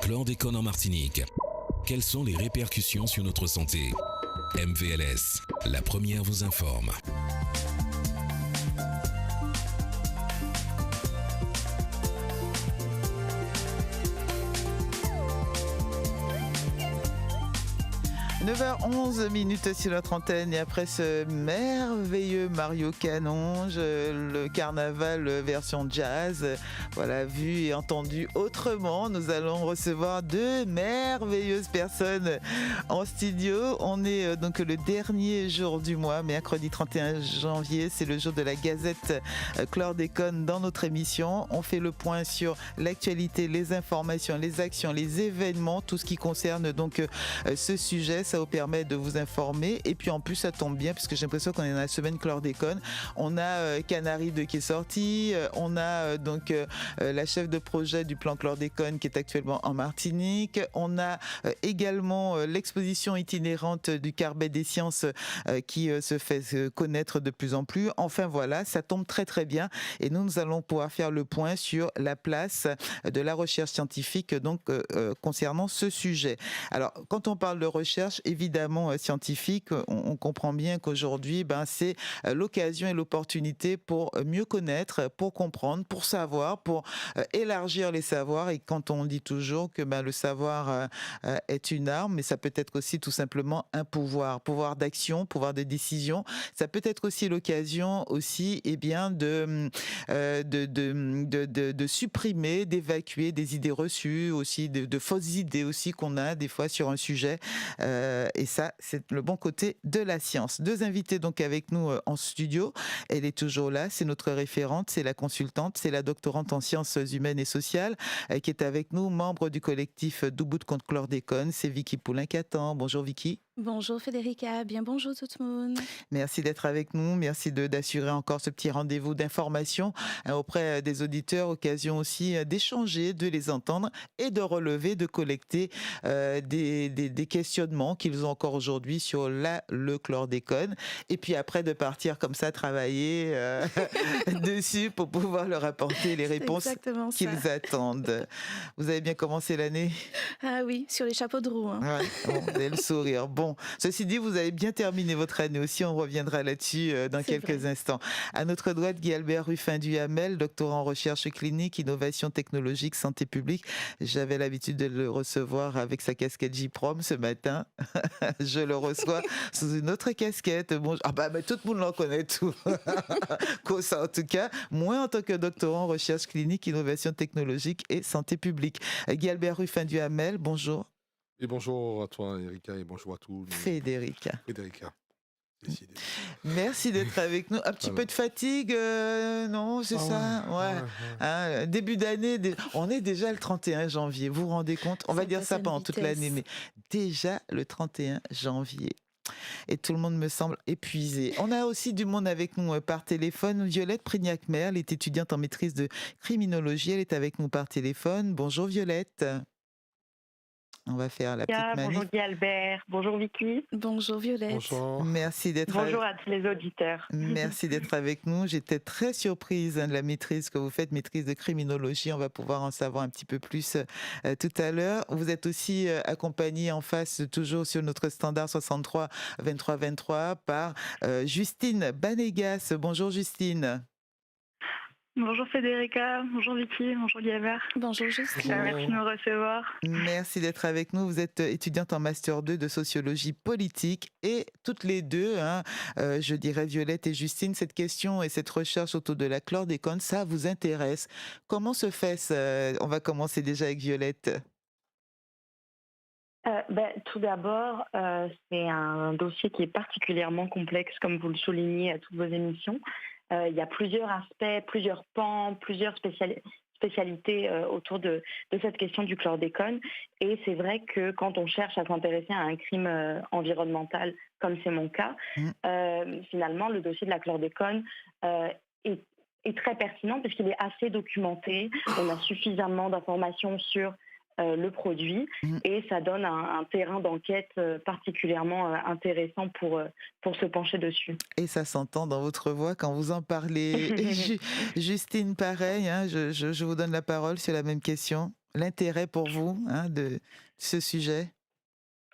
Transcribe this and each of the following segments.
chlordécone en Martinique. Quelles sont les répercussions sur notre santé? MVLS, la première vous informe. « 9h11 sur notre antenne » et après ce merveilleux Mario Canonge, le carnaval version jazz, voilà, vu et entendu autrement, nous allons recevoir deux merveilleuses personnes en studio. On est donc le dernier jour du mois, mercredi 31 janvier, c'est le jour de la Gazette Chlordécone dans notre émission. On fait le point sur l'actualité, les informations, les actions, les événements, tout ce qui concerne donc ce sujet. Ça vous permet de vous informer et puis en plus ça tombe bien puisque j'ai l'impression qu'on est dans la semaine chlordécone. On a Canary 2 qui est sorti, on a donc la chef de projet du plan chlordécone qui est actuellement en Martinique, on a également l'exposition itinérante du Carbet des Sciences qui se fait connaître de plus en plus. Enfin voilà, ça tombe très très bien et nous allons pouvoir faire le point sur la place de la recherche scientifique donc concernant ce sujet. Alors quand on parle de recherche évidemment scientifique, on comprend bien qu'aujourd'hui, c'est l'occasion et l'opportunité pour mieux connaître, pour comprendre, pour savoir, pour élargir les savoirs. Et quand on dit toujours que le savoir est une arme, mais ça peut être aussi tout simplement un pouvoir d'action, pouvoir de décision. Ça peut être aussi l'occasion aussi, de supprimer, d'évacuer des idées reçues, aussi de fausses idées aussi qu'on a des fois sur un sujet. Et ça, c'est le bon côté de la science. Deux invités donc avec nous en studio. Elle est toujours là, c'est notre référente, c'est la consultante, c'est la doctorante en sciences humaines et sociales qui est avec nous, membre du collectif Debout contre chlordécone. C'est Vicky Poulin-Catan. Bonjour Vicky. Bonjour Federica, bien bonjour tout le monde. Merci d'être avec nous, merci d'assurer encore ce petit rendez-vous d'information auprès des auditeurs, occasion aussi d'échanger, de les entendre et de relever, de collecter des questionnements qu'ils ont encore aujourd'hui sur le chlordécone et puis après de partir comme ça travailler dessus pour pouvoir leur apporter les réponses qu'ils attendent. Vous avez bien commencé l'année? Ah oui, sur les chapeaux de roue. Ouais, bon, vous avez le sourire. Bon, ceci dit, vous avez bien terminé votre année aussi. On reviendra là-dessus dans quelques instants. À notre droite, Guy-Albert Ruffin-Duhamel, doctorant en recherche clinique, innovation technologique, santé publique. J'avais l'habitude de le recevoir avec sa casquette J-Prom ce matin. Je le reçois sous une autre casquette. Bon, tout le monde l'en connaît tout. Ça, en tout cas, moi en tant que doctorant en recherche clinique, innovation technologique et santé publique. Guy-Albert Ruffin-Duhamel, bonjour. Et bonjour à toi, Erika, et bonjour à tous. Federica. Décidé. Merci d'être avec nous. Un petit peu de fatigue, non, c'est ça? Ouais. Hein, début d'année, on est déjà le 31 janvier, vous vous rendez compte? On va dire ça pendant toute l'année, mais déjà le 31 janvier. Et tout le monde me semble épuisé. On a aussi du monde avec nous par téléphone. Violette Prignac-Merle est étudiante en maîtrise de criminologie. Elle est avec nous par téléphone. Bonjour Violette. On va faire la petite manip. Bonjour Guy-Albert, bonjour Vicky. Bonjour Violette. Bonjour. Merci d'être Bonjour à tous les auditeurs. Merci d'être avec nous. J'étais très surprise de la maîtrise que vous faites, maîtrise de criminologie. On va pouvoir en savoir un petit peu plus tout à l'heure. Vous êtes aussi accompagnée en face, toujours sur notre standard 63 23 23 par Justine Banegas. Bonjour Justine. Bonjour Federica, bonjour Vicky, bonjour Guy-Albert. Bonjour Justine. Merci de me recevoir. Merci d'être avec nous. Vous êtes étudiante en Master 2 de sociologie politique et toutes les deux, je dirais Violette et Justine, cette question et cette recherche autour de la chlordécone, ça vous intéresse. Comment se fait ça? On va commencer déjà avec Violette. Tout d'abord, c'est un dossier qui est particulièrement complexe, comme vous le soulignez à toutes vos émissions. Il y a plusieurs aspects, plusieurs pans, plusieurs spécialités autour de cette question du chlordécone. Et c'est vrai que quand on cherche à s'intéresser à un crime environnemental, comme c'est mon cas, finalement, le dossier de la chlordécone est très pertinent parce qu'il est assez documenté. On a suffisamment d'informations sur le produit et ça donne un terrain d'enquête particulièrement intéressant pour se pencher dessus. Et ça s'entend dans votre voix quand vous en parlez. Justine, pareil, je vous donne la parole sur la même question. l'intérêt pour vous de ce sujet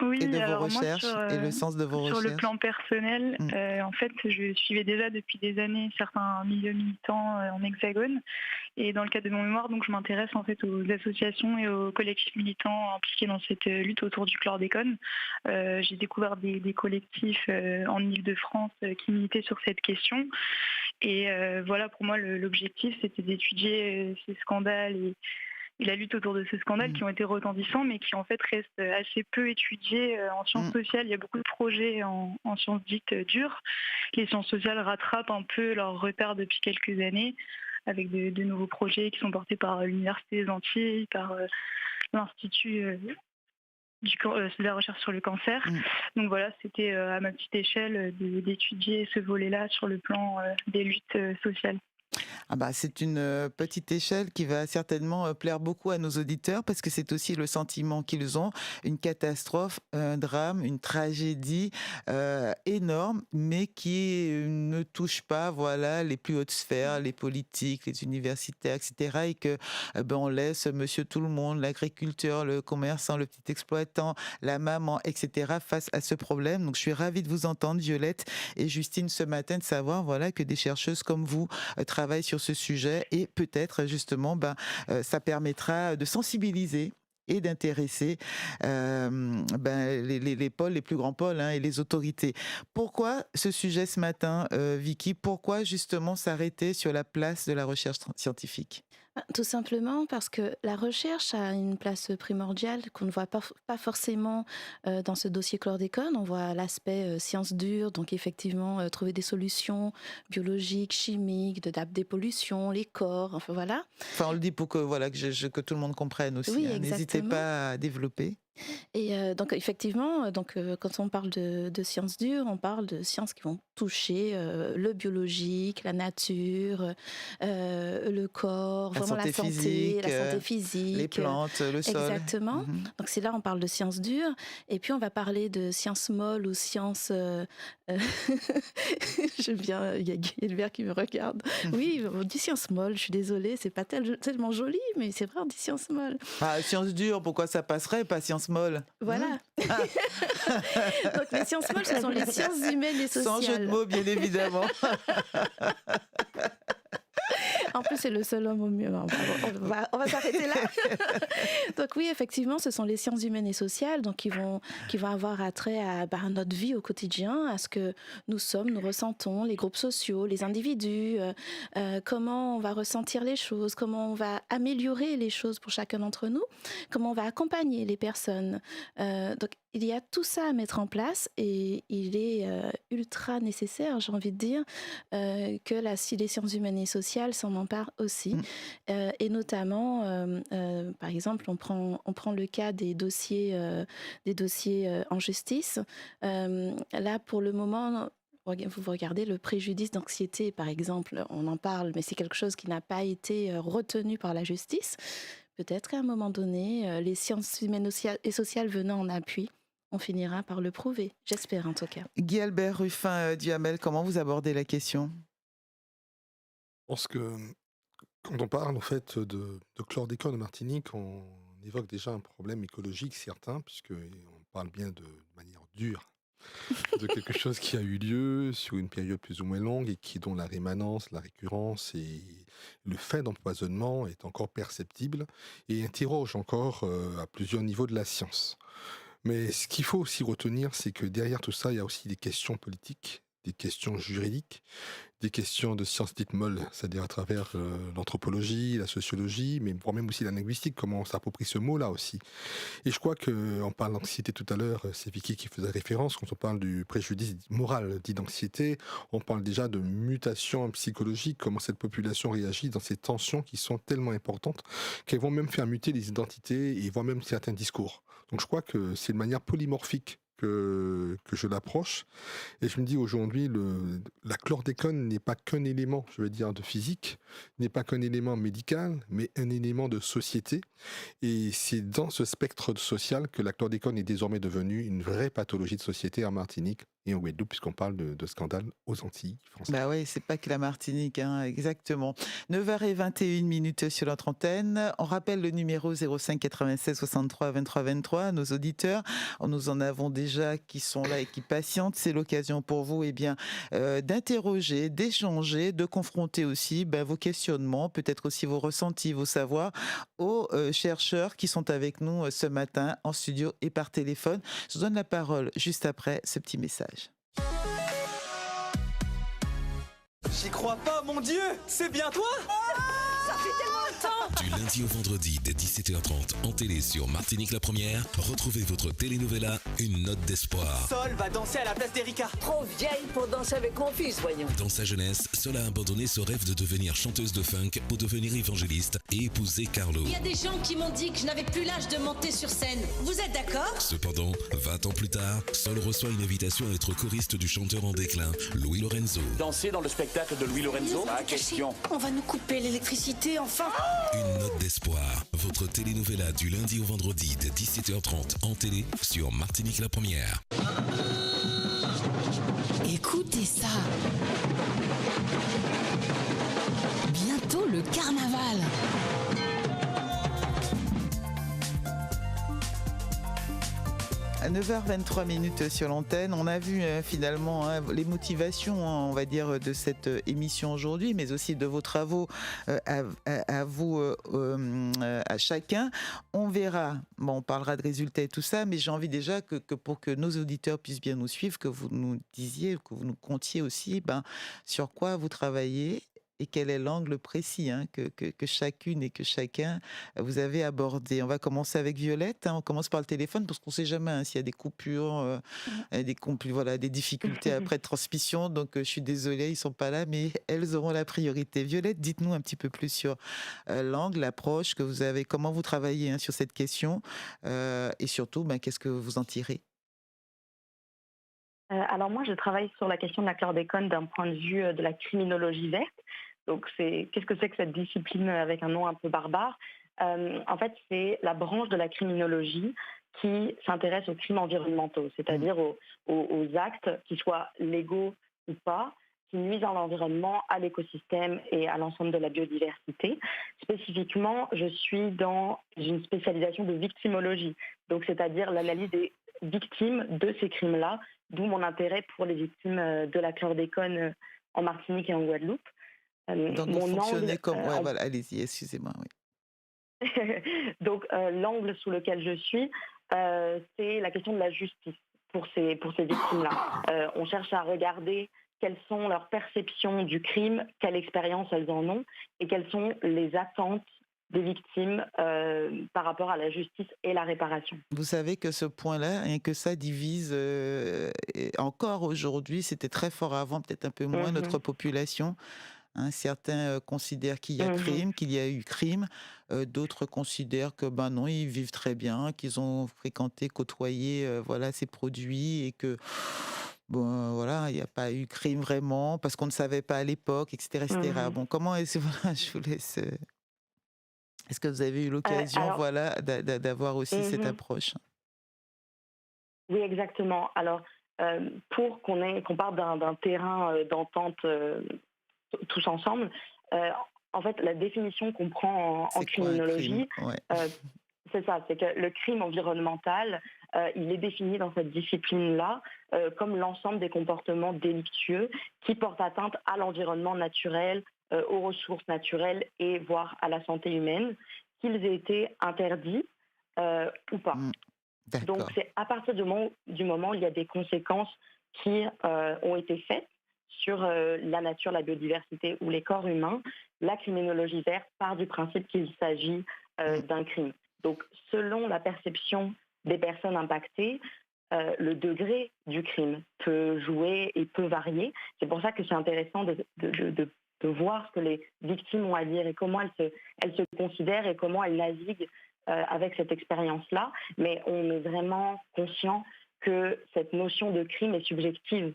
et Oui, de vos alors moi recherches et le sens de vos sur le recherches? plan personnel, Mm. en fait, je suivais déjà depuis des années certains milieux militants en Hexagone. Et dans le cadre de mon mémoire, donc, je m'intéresse en fait aux associations et aux collectifs militants impliqués dans cette lutte autour du chlordécone. J'ai découvert des collectifs en Île-de-France qui militaient sur cette question. Et voilà, pour moi, l'objectif, c'était d'étudier ces scandales et la lutte autour de ces scandales qui ont été retentissants, mais qui en fait restent assez peu étudiés en sciences sociales. Il y a beaucoup de projets en sciences dites dures. Les sciences sociales rattrapent un peu leur retard depuis quelques années, avec de nouveaux projets qui sont portés par l'Université des Antilles, par l'Institut de la recherche sur le cancer. Donc voilà, c'était à ma petite échelle d'étudier ce volet-là sur le plan des luttes sociales. Ah bah, c'est une petite échelle qui va certainement plaire beaucoup à nos auditeurs parce que c'est aussi le sentiment qu'ils ont, une catastrophe, un drame, une tragédie énorme, mais qui ne touche pas les plus hautes sphères, les politiques, les universitaires, etc. Et que on laisse monsieur tout le monde, l'agriculteur, le commerçant, le petit exploitant, la maman, etc. face à ce problème. Donc je suis ravie de vous entendre, Violette et Justine, ce matin, de savoir que des chercheuses comme vous travaillent sur ce sujet et peut-être justement ça permettra de sensibiliser et d'intéresser les pôles, les plus grands pôles et les autorités. Pourquoi ce sujet ce matin, Vicky? Pourquoi justement s'arrêter sur la place de la recherche scientifique? Tout simplement parce que la recherche a une place primordiale qu'on ne voit pas forcément dans ce dossier chlordécone. On voit l'aspect sciences dures, donc effectivement trouver des solutions biologiques, chimiques, de dépollution, les corps, enfin voilà. Enfin, on le dit pour que, que tout le monde comprenne aussi. Oui, N'hésitez exactement. pas à développer. Et donc effectivement, quand on parle de sciences dures, on parle de sciences qui vont toucher le biologique, la nature, le corps, La vraiment santé la santé, physique, la santé physique. les plantes, le sol. Exactement. Donc c'est là on parle de sciences dures. Et puis on va parler de sciences molles ou sciences... J'aime bien, il y a Guy Hilbert qui me regarde. Oui, on dit sciences molles, je suis désolée, c'est pas tellement joli, mais c'est vrai, on dit sciences molles. Ah, sciences dures, pourquoi ça passerait, pas sciences molles? Voilà. Donc les sciences molles, ce sont les sciences humaines et sociales. Sans jeu de mots, bien évidemment. En plus, c'est le seul homme au mieux. On va s'arrêter là. Donc oui, effectivement, ce sont les sciences humaines et sociales qui vont avoir attrait à notre vie au quotidien, à ce que nous sommes, nous ressentons, les groupes sociaux, les individus, comment on va ressentir les choses, comment on va améliorer les choses pour chacun d'entre nous, comment on va accompagner les personnes. Donc il y a tout ça à mettre en place et il est ultra nécessaire, j'ai envie de dire, que les sciences humaines et sociales s'en emparent aussi. Et notamment, par exemple, on prend le cas des dossiers en justice. Là, pour le moment, vous regardez le préjudice d'anxiété, par exemple, on en parle, mais c'est quelque chose qui n'a pas été retenu par la justice. Peut-être qu'à un moment donné, les sciences humaines et sociales venant en appui, on finira par le prouver, j'espère en tout cas. Guy Albert Ruffin Duhamel, comment vous abordez la question? Je pense que quand on parle en fait de chlordécone en Martinique, on évoque déjà un problème écologique certain, puisqu'on parle bien de manière dure de quelque chose qui a eu lieu sur une période plus ou moins longue et dont la rémanence, la récurrence et le fait d'empoisonnement est encore perceptible et interroge encore à plusieurs niveaux de la science. Mais ce qu'il faut aussi retenir, c'est que derrière tout ça, il y a aussi des questions politiques, des questions juridiques, des questions de sciences dites molles, c'est-à-dire à travers l'anthropologie, la sociologie, mais voire même aussi la linguistique, comment on s'approprie ce mot-là aussi. Et je crois qu'on parle d'anxiété tout à l'heure, c'est Vicky qui faisait référence, quand on parle du préjudice moral dit d'anxiété, on parle déjà de mutation psychologique, comment cette population réagit dans ces tensions qui sont tellement importantes qu'elles vont même faire muter les identités et voire même certains discours. Donc je crois que c'est une manière polymorphique que je l'approche. Et je me dis aujourd'hui, la chlordécone n'est pas qu'un élément, je veux dire, de physique, n'est pas qu'un élément médical, mais un élément de société. Et c'est dans ce spectre social que la chlordécone est désormais devenue une vraie pathologie de société en Martinique et en Guadeloupe, puisqu'on parle de scandale aux Antilles françaises. Bah oui, c'est pas que la Martinique, hein, exactement. 9h21 sur notre antenne. On rappelle le numéro 05 96 63 23 23. Nos auditeurs, nous en avons déjà qui sont là et qui patientent. C'est l'occasion pour vous, d'interroger, d'échanger, de confronter aussi vos questionnements, peut-être aussi vos ressentis, vos savoirs aux chercheurs qui sont avec nous ce matin en studio et par téléphone. Je vous donne la parole juste après ce petit message. J'y crois pas, mon Dieu! C'est bien toi? Ça fait tellement longtemps! Du lundi au vendredi dès 17h30 en télé sur Martinique la Première, retrouvez votre telenovela Une note d'espoir. Sol va danser à la place d'Erika. Trop vieille pour danser avec mon fils, voyons. Dans sa jeunesse, Sol a abandonné ce rêve de devenir chanteuse de funk pour devenir évangéliste et épouser Carlo. Il y a des gens qui m'ont dit que je n'avais plus l'âge de monter sur scène. Vous êtes d'accord? Cependant, 20 ans plus tard, Sol reçoit une invitation à être choriste du chanteur en déclin, Louis Lorenzo. Danser dans le spectacle de Louis Lorenzo? Pas question. On va nous couper l'électricité, enfin. Une note d'espoir, votre telenovela du lundi au vendredi dès 17h30 en télé sur Martinique la Première. Écoutez ça. Bientôt le carnaval. À 9h23 sur l'antenne, on a vu finalement les motivations, on va dire, de cette émission aujourd'hui, mais aussi de vos travaux à vous, à chacun. On verra, on parlera de résultats et tout ça, mais j'ai envie déjà que pour que nos auditeurs puissent bien nous suivre, que vous nous disiez, que vous nous contiez aussi sur quoi vous travaillez. Et quel est l'angle précis que chacune et que chacun vous avez abordé. On va commencer avec Violette. On commence par le téléphone parce qu'on ne sait jamais s'il y a des coupures, des difficultés après de transmission. Donc, je suis désolée, ils ne sont pas là, mais elles auront la priorité. Violette, dites-nous un petit peu plus sur l'angle, l'approche que vous avez, comment vous travaillez sur cette question et surtout, qu'est-ce que vous en tirez? Alors moi, je travaille sur la question de la chlordécone d'un point de vue de la criminologie verte. Donc, qu'est-ce que c'est que cette discipline avec un nom un peu barbare? En fait, c'est la branche de la criminologie qui s'intéresse aux crimes environnementaux, c'est-à-dire aux actes, qui soient légaux ou pas, qui nuisent à l'environnement, à l'écosystème et à l'ensemble de la biodiversité. Spécifiquement, je suis dans une spécialisation de victimologie, donc c'est-à-dire l'analyse des victimes de ces crimes-là, d'où mon intérêt pour les victimes de la chlordécone en Martinique et en Guadeloupe. Donc, vous fonctionnez comme... allez-y, excusez-moi. Oui. Donc, l'angle sous lequel je suis, c'est la question de la justice pour ces victimes-là. On cherche à regarder quelles sont leurs perceptions du crime, quelle expérience elles en ont, et quelles sont les attentes des victimes par rapport à la justice et la réparation. Vous savez que ce point-là, que ça divise encore aujourd'hui, c'était très fort avant, peut-être un peu moins, notre population. Certains considèrent qu'il y a crime, qu'il y a eu crime. D'autres considèrent que non, ils vivent très bien, qu'ils ont fréquenté, côtoyé ces produits et que il n'y a pas eu crime vraiment parce qu'on ne savait pas à l'époque, etc. etc. Bon, comment est-ce je vous laisse. Est-ce que vous avez eu l'occasion d'avoir aussi cette approche? Oui, exactement. Alors, pour qu'on parte d'un terrain d'entente tous ensemble, en fait, la définition qu'on prend en criminologie, c'est ça, c'est que le crime environnemental, il est défini dans cette discipline-là comme l'ensemble des comportements délictueux qui portent atteinte à l'environnement naturel, aux ressources naturelles et voire à la santé humaine, qu'ils aient été interdits ou pas. Donc c'est à partir du moment où il y a des conséquences qui ont été faites sur la nature, la biodiversité ou les corps humains, la criminologie verte part du principe qu'il s'agit d'un crime. Donc selon la perception des personnes impactées, le degré du crime peut jouer et peut varier. C'est pour ça que c'est intéressant de voir ce que les victimes ont à dire et comment elles se considèrent et comment elles naviguent avec cette expérience-là. Mais on est vraiment conscient que cette notion de crime est subjective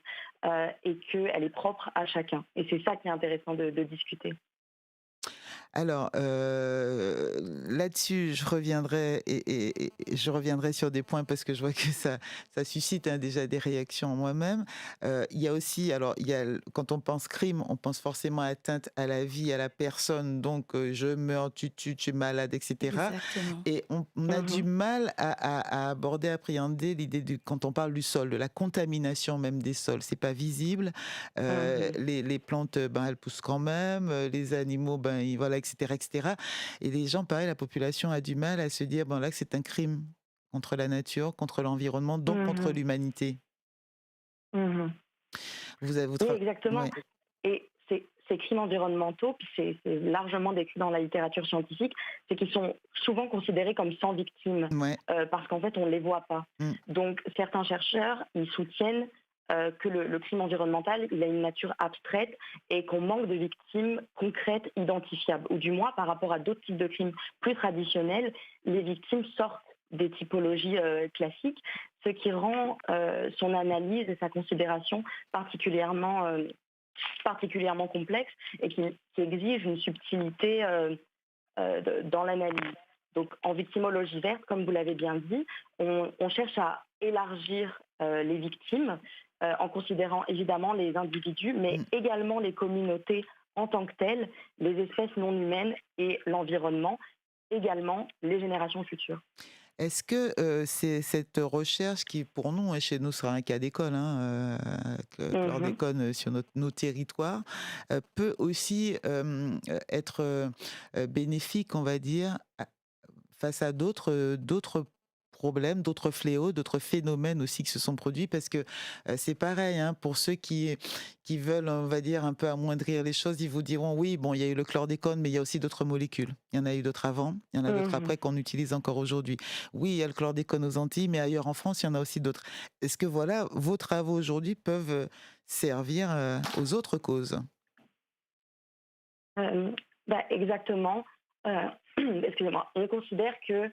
et qu'elle est propre à chacun. Et c'est ça qui est intéressant de discuter. Alors, là-dessus, je reviendrai et je reviendrai sur des points parce que je vois que ça suscite déjà des réactions en moi-même. Il y a aussi, alors, quand on pense crime, on pense forcément atteinte à la vie, à la personne. Donc, je meurs, tu tues, tu es malade, etc. Exactement. Et on a du mal à aborder, à appréhender l'idée quand on parle du sol, de la contamination même des sols. C'est pas visible. Les plantes, elles poussent quand même. Les animaux, voilà, etc., etc. Et les gens, pareil, la population a du mal à se dire, là, que c'est un crime contre la nature, contre l'environnement, donc contre l'humanité. Oui, exactement. Ouais. Et ces crimes environnementaux, puis c'est largement décrit dans la littérature scientifique, c'est qu'ils sont souvent considérés comme sans victime, parce qu'en fait, on ne les voit pas. Donc, certains chercheurs, ils soutiennent que le crime environnemental, il a une nature abstraite et qu'on manque de victimes concrètes, identifiables. Ou du moins, par rapport à d'autres types de crimes plus traditionnels, les victimes sortent des typologies classiques, ce qui rend son analyse et sa considération particulièrement complexe et qui exige une subtilité dans l'analyse. Donc, en victimologie verte, comme vous l'avez bien dit, on cherche à élargir les victimes en considérant évidemment les individus, mais également les communautés en tant que telles, les espèces non humaines et l'environnement, également les générations futures. Est-ce que c'est cette recherche qui, pour nous, chez nous, sera un cas d'école, chlordécone sur nos territoires, peut aussi être bénéfique, on va dire, face à d'autres problèmes, d'autres fléaux, d'autres phénomènes aussi qui se sont produits, parce que c'est pareil, pour ceux qui veulent, on va dire, un peu amoindrir les choses, ils vous diront, oui, bon, il y a eu le chlordécone, mais il y a aussi d'autres molécules. Il y en a eu d'autres avant, il y en a d'autres après qu'on utilise encore aujourd'hui. Oui, il y a le chlordécone aux Antilles, mais ailleurs en France, il y en a aussi d'autres. Est-ce que, voilà, vos travaux aujourd'hui peuvent servir aux autres causes ? Exactement. Excusez-moi. On considère que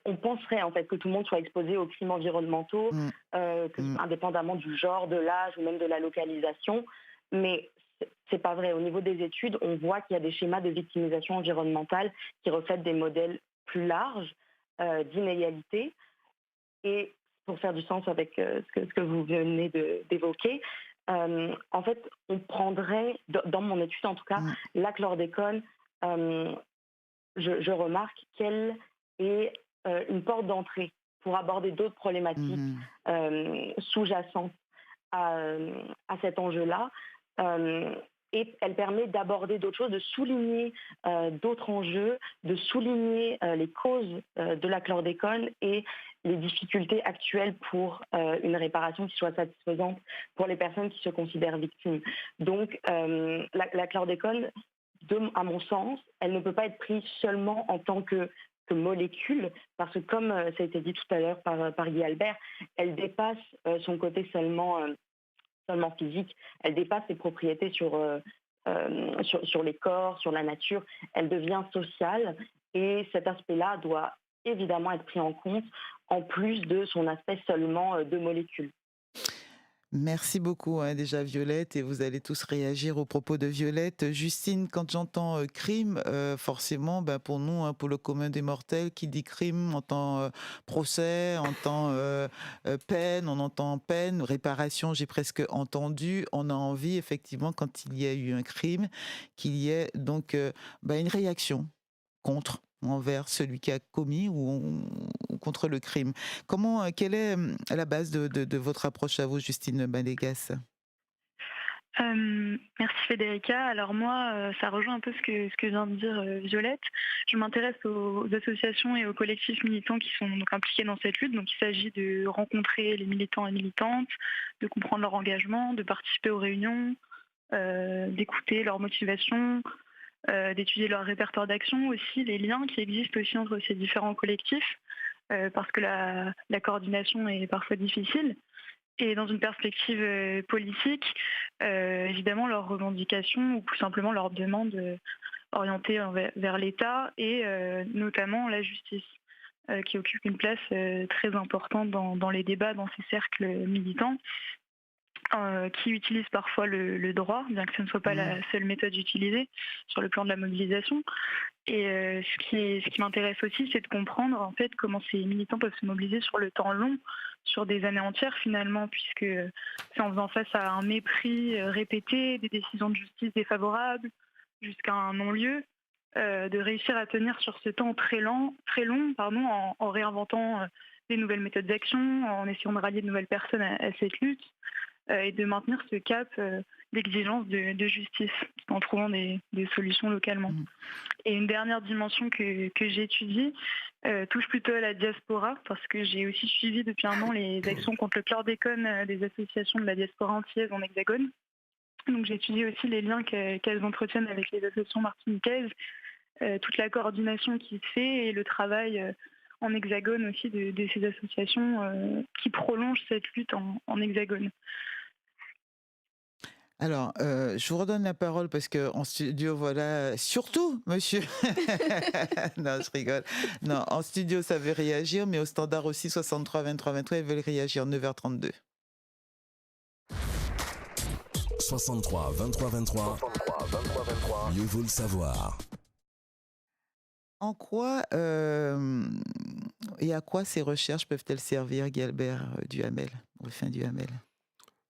on penserait en fait que tout le monde soit exposé aux crimes environnementaux, indépendamment du genre, de l'âge ou même de la localisation, mais c'est pas vrai. Au niveau des études, on voit qu'il y a des schémas de victimisation environnementale qui reflètent des modèles plus larges d'inégalité. Et pour faire du sens avec ce que vous venez d'évoquer, en fait, on prendrait, dans mon étude en tout cas, la chlordécone, je remarque qu'elle est une porte d'entrée pour aborder d'autres problématiques sous-jacentes à cet enjeu-là. Et elle permet d'aborder d'autres choses, de souligner d'autres enjeux, de souligner les causes de la chlordécone et les difficultés actuelles pour une réparation qui soit satisfaisante pour les personnes qui se considèrent victimes. Donc, la chlordécone, à mon sens, elle ne peut pas être prise seulement en tant que molécule, parce que comme ça a été dit tout à l'heure par Guy Albert, elle dépasse son côté seulement physique, elle dépasse ses propriétés sur les corps, sur la nature, elle devient sociale et cet aspect-là doit évidemment être pris en compte en plus de son aspect seulement de molécule. Merci beaucoup déjà Violette, et vous allez tous réagir aux propos de Violette. Justine, quand j'entends crime, forcément pour nous, pour le commun des mortels, qui dit crime entend procès, entend peine, on entend peine, réparation, j'ai presque entendu. On a envie effectivement, quand il y a eu un crime, qu'il y ait donc une réaction envers celui qui a commis ou contre le crime. Quelle est la base de votre approche à vous, Justine Balégas ? Merci Federica. Alors moi, ça rejoint un peu ce que vient de dire Violette. Je m'intéresse aux associations et aux collectifs militants qui sont donc impliqués dans cette lutte. Donc il s'agit de rencontrer les militants et militantes, de comprendre leur engagement, de participer aux réunions, d'écouter leurs motivations, d'étudier leur répertoire d'action, aussi les liens qui existent aussi entre ces différents collectifs, parce que la coordination est parfois difficile. Et dans une perspective politique, évidemment, leurs revendications ou tout simplement leurs demandes orientées vers l'État et notamment la justice. qui occupe une place très importante dans les débats, dans ces cercles militants, qui utilisent parfois le droit, bien que ce ne soit pas la seule méthode utilisée sur le plan de la mobilisation. Et ce qui m'intéresse aussi, c'est de comprendre en fait comment ces militants peuvent se mobiliser sur le temps long, sur des années entières finalement, puisque c'est en faisant face à un mépris répété, des décisions de justice défavorables, jusqu'à un non-lieu, de réussir à tenir sur ce temps très long, en réinventant des nouvelles méthodes d'action, en essayant de rallier de nouvelles personnes à cette lutte, et de maintenir ce cap d'exigence de justice, en trouvant des solutions localement. Et une dernière dimension que j'étudie touche plutôt à la diaspora, parce que j'ai aussi suivi depuis un an les actions contre le chlordécone des associations de la diaspora antillaise en Hexagone. Donc j'étudie aussi les liens qu'elles entretiennent avec les associations martiniquaises, toute la coordination qui se fait et le travail en Hexagone aussi de ces associations qui prolongent cette lutte en Hexagone. Alors, je vous redonne la parole parce qu'en studio, voilà, surtout, monsieur. Non, je rigole. Non, en studio, ça veut réagir, mais au standard aussi, 63 23 23, ils veulent réagir, 9h32. 63 23 23. Mieux vaut le savoir. En quoi et à quoi ces recherches peuvent-elles servir, Guilbert Duhamel, Ruffin Duhamel?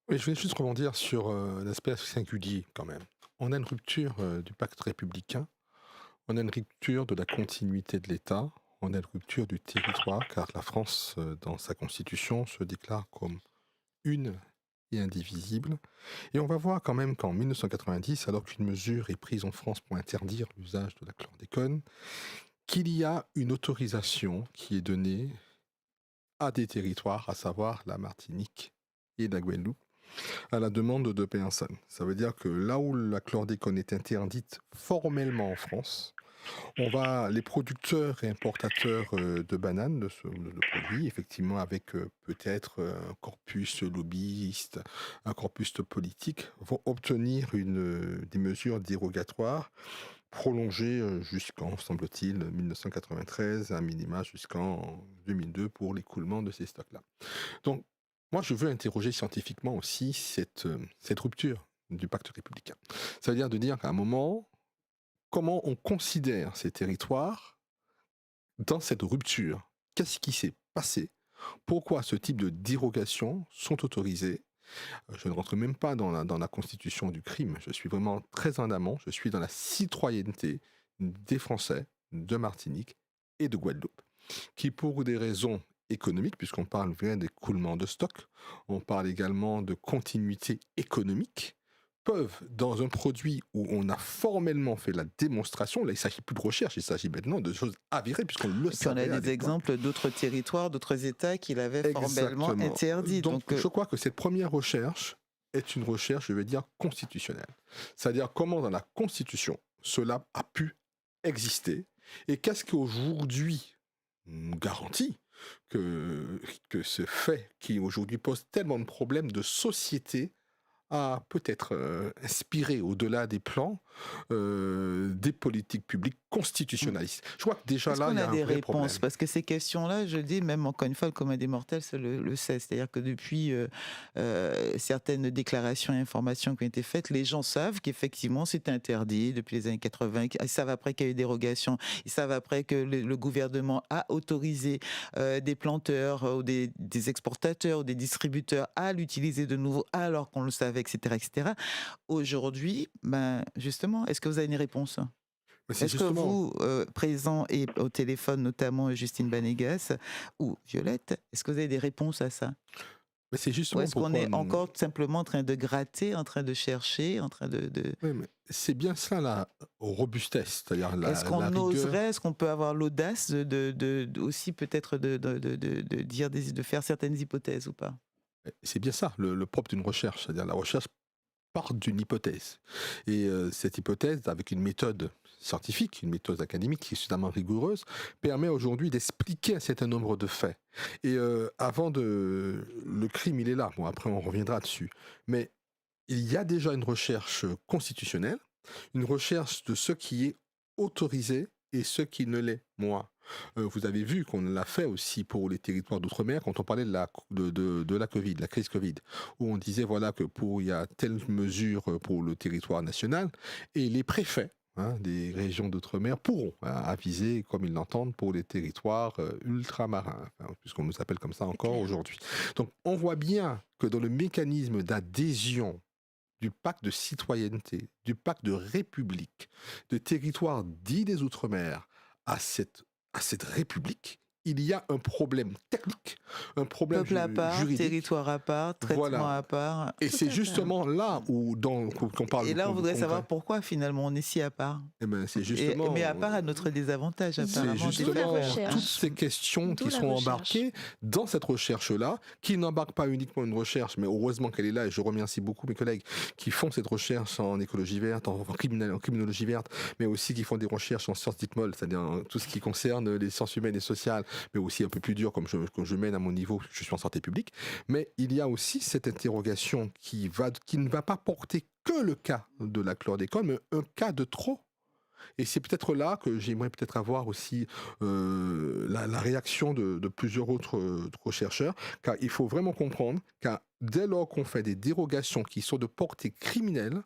Oui, je voulais juste rebondir sur un aspect assez singulier quand même. On a une rupture du pacte républicain, on a une rupture de la continuité de l'État, on a une rupture du territoire, car la France, dans sa constitution, se déclare comme une et indivisible. Et on va voir quand même qu'en 1990, alors qu'une mesure est prise en France pour interdire l'usage de la chlordécone, qu'il y a une autorisation qui est donnée à des territoires, à savoir la Martinique et la Guadeloupe, à la demande de personnes. Ça veut dire que là où la chlordécone est interdite formellement en France, les producteurs et importateurs de bananes, de produits, effectivement avec peut-être un corpus lobbyiste, un corpus politique, vont obtenir des mesures dérogatoires prolongées jusqu'en, semble-t-il, 1993, à minima jusqu'en 2002 pour l'écoulement de ces stocks-là. Donc, moi, je veux interroger scientifiquement aussi cette rupture du pacte républicain. Ça veut dire de dire qu'à un moment, comment on considère ces territoires dans cette rupture? Qu'est-ce qui s'est passé? Pourquoi ce type de dérogations sont autorisées? Je ne rentre même pas dans la constitution du crime. Je suis vraiment très en amont. Je suis dans la citoyenneté des Français de Martinique et de Guadeloupe, qui pour des raisons économiques, puisqu'on parle bien d'écoulement de stock, on parle également de continuité économique, peuvent, dans un produit où on a formellement fait la démonstration, là il ne s'agit plus de recherche, il s'agit maintenant de choses avérées, puisqu'on le sait. On a des exemples d'autres territoires, d'autres États qui l'avaient formellement interdit. Donc je crois que cette première recherche est une recherche, je vais dire, constitutionnelle. C'est-à-dire comment dans la Constitution cela a pu exister et qu'est-ce qu'aujourd'hui nous garantit que ce fait qui aujourd'hui pose tellement de problèmes de société a peut-être inspiré au-delà des plans des politiques publiques constitutionnalistes. Je crois que déjà là, il y a un vrai problème. Parce que ces questions-là, je dis, même encore une fois, le commun des mortels le sait. C'est-à-dire que depuis certaines déclarations et informations qui ont été faites, les gens savent qu'effectivement c'est interdit depuis les années 80. Ils savent après qu'il y a eu dérogation. Ils savent après que le gouvernement a autorisé des planteurs ou des exportateurs ou des distributeurs à l'utiliser de nouveau alors qu'on le savait, etc. etc. Aujourd'hui, justement, est-ce que vous avez une réponse? Est-ce que vous, présent et au téléphone, notamment Justine Banegas ou Violette, est-ce que vous avez des réponses à ça? Mais c'est justement. Ou est-ce qu'on est encore simplement en train de gratter, en train de chercher, en train de... Oui, mais c'est bien ça la robustesse, c'est-à-dire est-ce qu'on oserait, est-ce qu'on peut avoir l'audace aussi peut-être de faire certaines hypothèses ou pas? C'est bien ça, le propre d'une recherche, c'est-à-dire la recherche part d'une hypothèse. Et cette hypothèse, avec une méthode scientifique, une méthode académique qui est suffisamment rigoureuse, permet aujourd'hui d'expliquer un certain nombre de faits. Et le crime, il est là. Bon, après, on reviendra dessus. Mais il y a déjà une recherche constitutionnelle, une recherche de ce qui est autorisé et ce qui ne l'est moins. Vous avez vu qu'on l'a fait aussi pour les territoires d'outre-mer quand on parlait de la Covid, la crise Covid, où on disait voilà que il y a telle mesure pour le territoire national et les préfets des régions d'outre-mer pourront aviser comme ils l'entendent pour les territoires ultramarins, puisqu'on nous appelle comme ça encore aujourd'hui. Donc on voit bien que dans le mécanisme d'adhésion du pacte de citoyenneté, du pacte de république, de territoire dit des Outre-mer à cette république, il y a un problème technique, un problème Peuple à part, juridique. Territoire à part, traitement à part. Et c'est justement là où qu'on parle. Et là, on voudrait savoir pourquoi finalement on est si à part. Eh ben, c'est justement. Mais à part à notre désavantage, apparemment. C'est justement toutes ces questions qui sont embarquées dans cette recherche-là, qui n'embarquent pas uniquement une recherche, mais heureusement qu'elle est là, et je remercie beaucoup mes collègues qui font cette recherche en écologie verte, en criminologie verte, mais aussi qui font des recherches en sciences dites molles, c'est-à-dire tout ce qui concerne les sciences humaines et sociales, mais aussi un peu plus dur comme je mène à mon niveau, je suis en santé publique. Mais il y a aussi cette interrogation qui ne va pas porter que le cas de la chlordécone, mais un cas de trop. Et c'est peut-être là que j'aimerais peut-être avoir aussi la réaction de plusieurs autres chercheurs, car il faut vraiment comprendre que dès lors qu'on fait des dérogations qui sont de portée criminelle,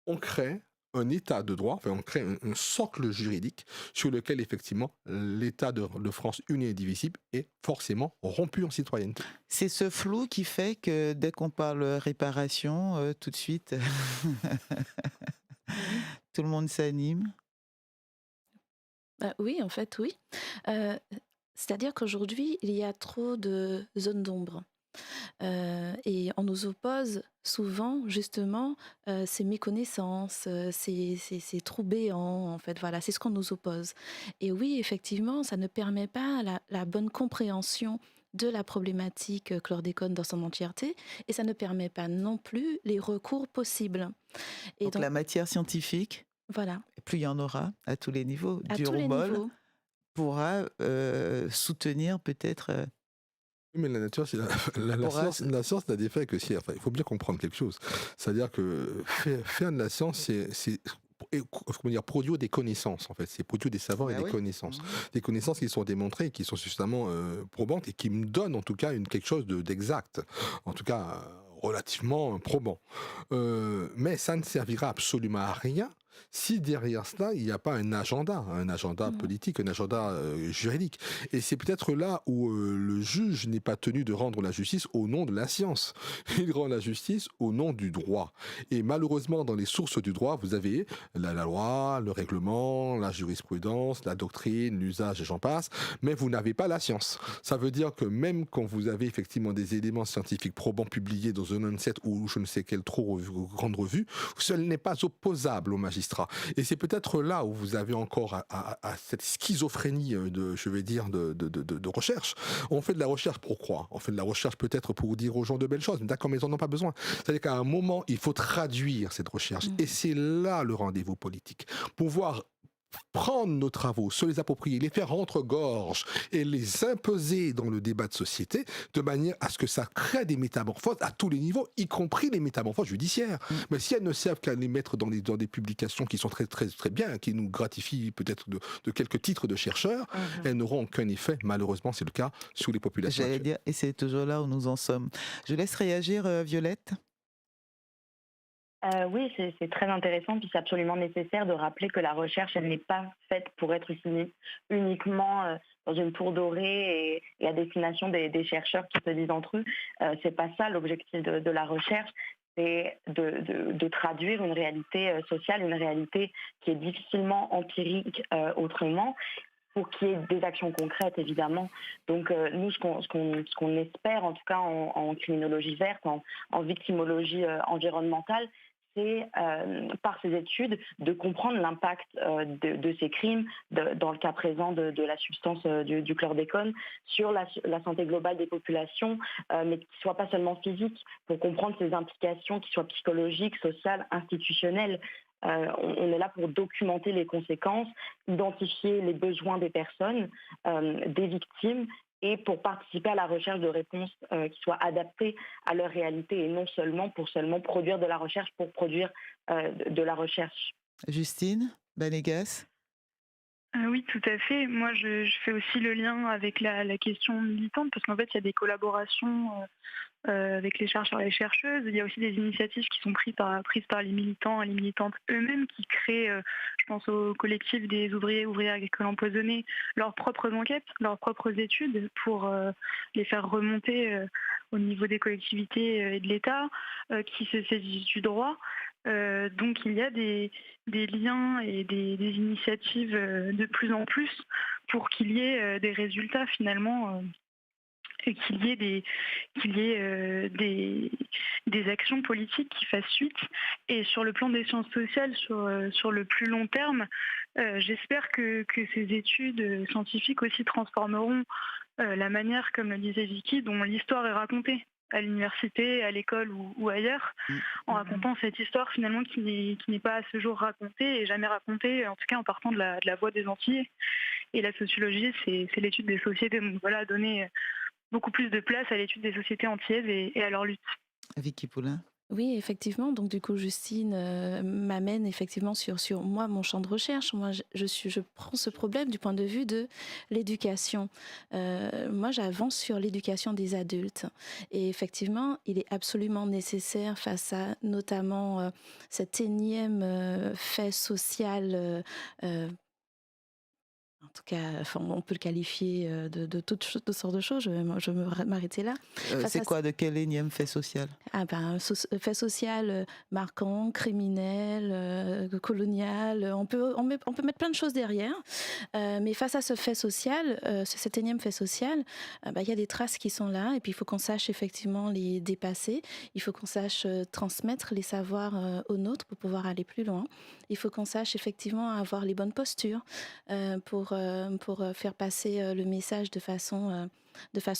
on crée un état de droit, on crée un socle juridique sur lequel, effectivement, l'État de France uni et indivisible est forcément rompu en citoyenneté. C'est ce flou qui fait que dès qu'on parle réparation, tout de suite, tout le monde s'anime. Oui, en fait, oui. C'est-à-dire qu'aujourd'hui, il y a trop de zones d'ombre. Et on nous oppose souvent justement ces méconnaissances, ces trous béants, en fait, voilà, c'est ce qu'on nous oppose. Et oui, effectivement, ça ne permet pas la bonne compréhension de la problématique chlordécone dans son entièreté, et ça ne permet pas non plus les recours possibles. Et donc la matière scientifique, voilà, plus il y en aura à tous les niveaux, dur ou molle, pourra soutenir peut-être... Mais la nature, c'est la science n'a d'effet que si. Enfin, il faut bien comprendre quelque chose. C'est-à-dire que faire de la science, c'est produire des connaissances, en fait. C'est produire des savoirs et des connaissances. Des connaissances qui sont démontrées, qui sont suffisamment probantes et qui me donnent, en tout cas, quelque chose d'exact. En tout cas, relativement probant. Mais ça ne servira absolument à rien si derrière cela, il n'y a pas un agenda politique, un agenda juridique. Et c'est peut-être là où le juge n'est pas tenu de rendre la justice au nom de la science. Il rend la justice au nom du droit. Et malheureusement, dans les sources du droit, vous avez la loi, le règlement, la jurisprudence, la doctrine, l'usage et j'en passe, mais vous n'avez pas la science. Ça veut dire que même quand vous avez effectivement des éléments scientifiques probants publiés dans un Lancet ou je ne sais quelle grande revue, ce n'est pas opposable au magistrat. Et c'est peut-être là où vous avez encore à cette schizophrénie de recherche. On fait de la recherche pour quoi ? On fait de la recherche peut-être pour dire aux gens de belles choses, d'accord, mais ils n'en ont pas besoin. C'est-à-dire qu'à un moment, il faut traduire cette recherche. Et c'est là le rendez-vous politique. Pouvoir prendre nos travaux, se les approprier, les faire entre-gorge et les imposer dans le débat de société de manière à ce que ça crée des métamorphoses à tous les niveaux, y compris les métamorphoses judiciaires. Mais si elles ne servent qu'à les mettre dans des publications qui sont très, très, très bien, qui nous gratifient peut-être de quelques titres de chercheurs, elles n'auront aucun effet, malheureusement, c'est le cas, sur les populations. J'allais dire, et c'est toujours là où nous en sommes. Je laisse réagir Violette. Oui, c'est très intéressant, puis c'est absolument nécessaire de rappeler que la recherche, elle n'est pas faite pour être utilisée uniquement dans une tour dorée et à destination des chercheurs qui se disent entre eux. C'est pas ça l'objectif de la recherche, c'est de traduire une réalité sociale, une réalité qui est difficilement empirique autrement, pour qu'il y ait des actions concrètes, évidemment. Donc, nous, ce qu'on espère, en tout cas en criminologie verte, en victimologie environnementale, c'est, par ces études, de comprendre l'impact de ces crimes, dans le cas présent de la substance du chlordécone, sur la santé globale des populations, mais qui ne soit pas seulement physique, pour comprendre ces implications qui soient psychologiques, sociales, institutionnelles. On est là pour documenter les conséquences, identifier les besoins des personnes, des victimes, et pour participer à la recherche de réponses qui soient adaptées à leur réalité et non seulement pour produire de la recherche pour produire de la recherche. Justine Banegas. Oui, tout à fait. Moi, je fais aussi le lien avec la question militante, parce qu'en fait, il y a des collaborations avec les chercheurs et les chercheuses. Il y a aussi des initiatives qui sont prises par les militants et les militantes eux-mêmes qui créent, je pense au collectif des ouvrières agricoles empoisonnés, leurs propres enquêtes, leurs propres études pour les faire remonter au niveau des collectivités et de l'État, qui se saisissent du droit. Donc il y a des liens et des initiatives de plus en plus pour qu'il y ait des résultats finalement et qu'il y ait des actions politiques qui fassent suite. Et sur le plan des sciences sociales, sur le plus long terme, j'espère que ces études scientifiques aussi transformeront la manière, comme le disait Vicky, dont l'histoire est racontée à l'université, à l'école ou ailleurs, en racontant cette histoire finalement qui n'est pas à ce jour racontée et jamais racontée, en tout cas en partant de la voix des Antillais. Et la sociologie, c'est l'étude des sociétés. Donc voilà, donner beaucoup plus de place à l'étude des sociétés antillaises et à leur lutte. Vicky Poulain. Oui, effectivement. Donc, du coup, Justine m'amène effectivement sur moi, mon champ de recherche. Moi, je prends ce problème du point de vue de l'éducation. Moi, j'avance sur l'éducation des adultes. Et effectivement, il est absolument nécessaire face à notamment cet énième fait social en tout cas, on peut le qualifier de toutes sortes de choses. Je vais m'arrêter là. C'est quoi, de quel énième fait social? Fait social marquant, criminel, colonial. On peut mettre plein de choses derrière. Mais face à ce fait social, cet énième fait social, il y a des traces qui sont là. Et puis, il faut qu'on sache effectivement les dépasser. Il faut qu'on sache transmettre les savoirs aux nôtres pour pouvoir aller plus loin. Il faut qu'on sache effectivement avoir les bonnes postures pour faire passer le message de façon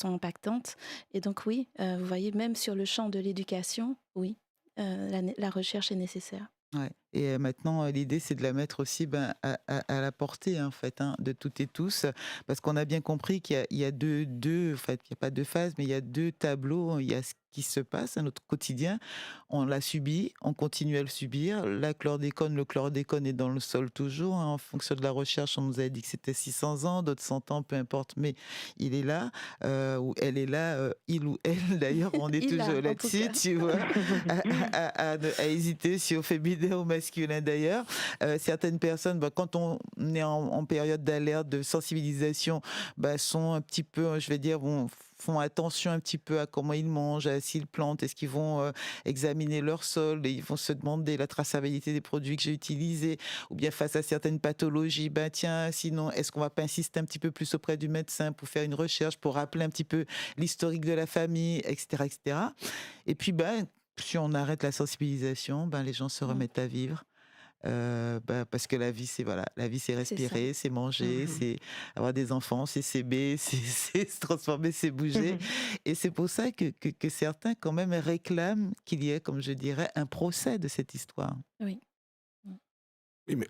impactante. Et donc oui, vous voyez, même sur le champ de l'éducation, oui, la recherche est nécessaire. Ouais. Et maintenant, l'idée, c'est de la mettre aussi à la portée, en fait, de toutes et tous, parce qu'on a bien compris qu'il y a deux, en fait, il n'y a pas deux phases, mais il y a deux tableaux. Il y a ce qui se passe à notre quotidien, on l'a subi, on continue à le subir. Le chlordécone est dans le sol toujours. En fonction de la recherche, on nous a dit que c'était 600 ans, d'autres 100 ans, peu importe, mais il est là, ou elle est là, il ou elle, d'ailleurs, on est toujours là-dessus, tu vois, à hésiter si on fait binôme masculin d'ailleurs. Certaines personnes, quand on est en période d'alerte, de sensibilisation, sont un petit peu, je vais dire, font attention un petit peu à comment ils mangent, à s'ils plantent, est-ce qu'ils vont examiner leur sol, et ils vont se demander la traçabilité des produits que j'ai utilisés, ou bien face à certaines pathologies, sinon, est-ce qu'on va pas insister un petit peu plus auprès du médecin pour faire une recherche, pour rappeler un petit peu l'historique de la famille, etc., etc. Et puis, si on arrête la sensibilisation, les gens se remettent à vivre. Parce que la vie, c'est respirer, c'est manger, c'est avoir des enfants, c'est s'aimer, c'est se transformer, c'est bouger. Et c'est pour ça que certains quand même réclament qu'il y ait, comme je dirais, un procès de cette histoire. Oui. Oui, mais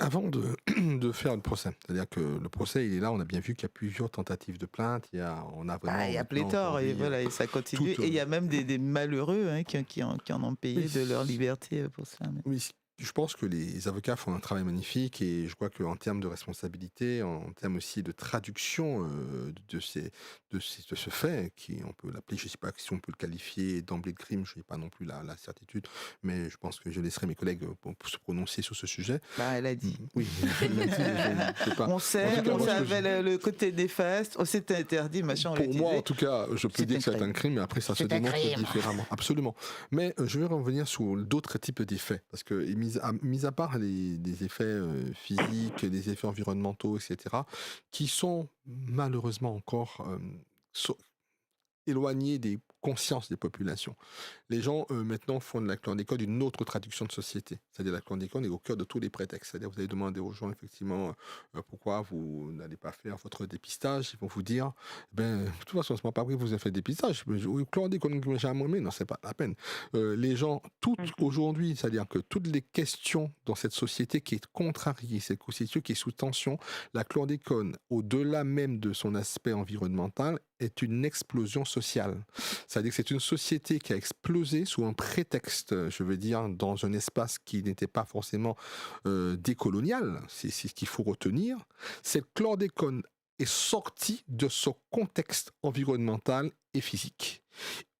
avant de faire le procès, c'est-à-dire que le procès, il est là, on a bien vu qu'il y a plusieurs tentatives de plainte, il y a pléthore, et ça continue. Et il y a même des malheureux qui en ont payé de leur liberté pour ça. Oui, je pense que les avocats font un travail magnifique et je crois qu'en termes de responsabilité, en termes aussi de traduction de ce fait, qui on peut l'appeler, je ne sais pas si on peut le qualifier d'emblée de crime, je n'ai pas non plus la certitude, mais je pense que je laisserai mes collègues pour se prononcer sur ce sujet. Elle a dit. Oui, elle a dit. On sait, on savait le côté néfaste, on s'était interdit, machin. Pour moi, en tout cas, je peux dire que c'est un crime, mais après, ça se démontre différemment. Absolument. Mais je vais revenir sur d'autres types d'effets, parce que mis à part des effets physiques, des effets environnementaux, etc., qui sont malheureusement encore éloignés des consciences des populations. Les gens, maintenant, font de la chlordécone une autre traduction de société. C'est-à-dire la chlordécone est au cœur de tous les prétextes. C'est-à-dire vous allez demander aux gens, effectivement, pourquoi vous n'allez pas faire votre dépistage. Ils vont vous dire, de toute façon, ce n'est pas vrai que vous avez fait le dépistage. Chlordécone, mais non, c'est pas la peine. Les gens, aujourd'hui, c'est-à-dire que toutes les questions dans cette société qui est contrariée, cette société qui est sous tension, la chlordécone, au-delà même de son aspect environnemental, est une explosion social. C'est-à-dire que c'est une société qui a explosé sous un prétexte, je veux dire, dans un espace qui n'était pas forcément décolonial. C'est ce qu'il faut retenir. Cette chlordécone est sortie de son contexte environnemental et physique.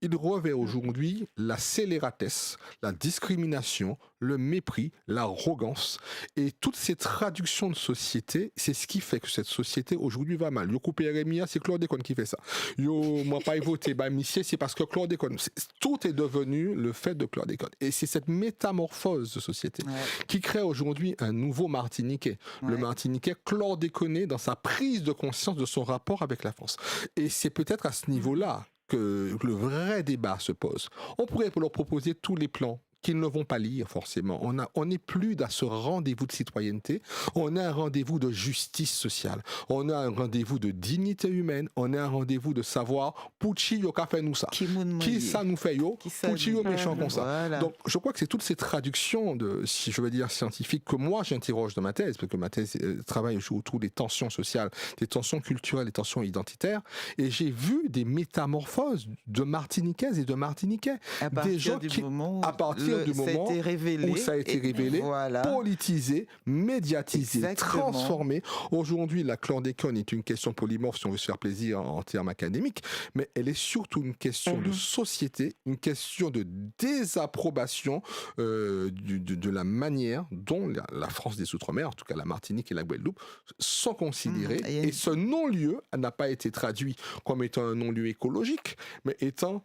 Il revêt aujourd'hui la scélératesse, la discrimination, le mépris, l'arrogance et toutes ces traductions de société, c'est ce qui fait que cette société aujourd'hui va mal. Yo coupé RMIA, c'est chlordécone qui fait ça. Yo, moi pas voté, bah monsieur, c'est parce que chlordécone. Tout est devenu le fait de chlordécone. Et c'est cette métamorphose de société qui crée aujourd'hui un nouveau Martiniquais. Le Martiniquais chlordéconé dans sa prise de conscience de son rapport avec la France. Et c'est peut-être à ce niveau-là que le vrai débat se pose. On pourrait leur proposer tous les plans qu'ils ne vont pas lire forcément. On n'est plus dans ce rendez-vous de citoyenneté, on a un rendez-vous de justice sociale, on a un rendez-vous de dignité humaine, on a un rendez-vous de savoir Pouchi yo ka fait nous ça. Qui ça nous fait yo? Pouchi yo méchant comme ça. Voilà. Donc je crois que c'est toutes ces traductions de, si je veux dire scientifiques, que moi j'interroge dans ma thèse, parce que ma thèse travaille autour des tensions sociales, des tensions culturelles, des tensions identitaires, et j'ai vu des métamorphoses de Martiniquaises et de Martiniquais. Des gens qui, à partir du moment où ça a été révélé, politisé, médiatisé, transformé. Aujourd'hui, la chlordécone est une question polymorphe, si on veut se faire plaisir en termes académiques, mais elle est surtout une question de société, une question de désapprobation de la manière dont la France des Outre-mer, en tout cas la Martinique et la Guadeloupe, sont considérées. Et ce non-lieu n'a pas été traduit comme étant un non-lieu écologique, mais étant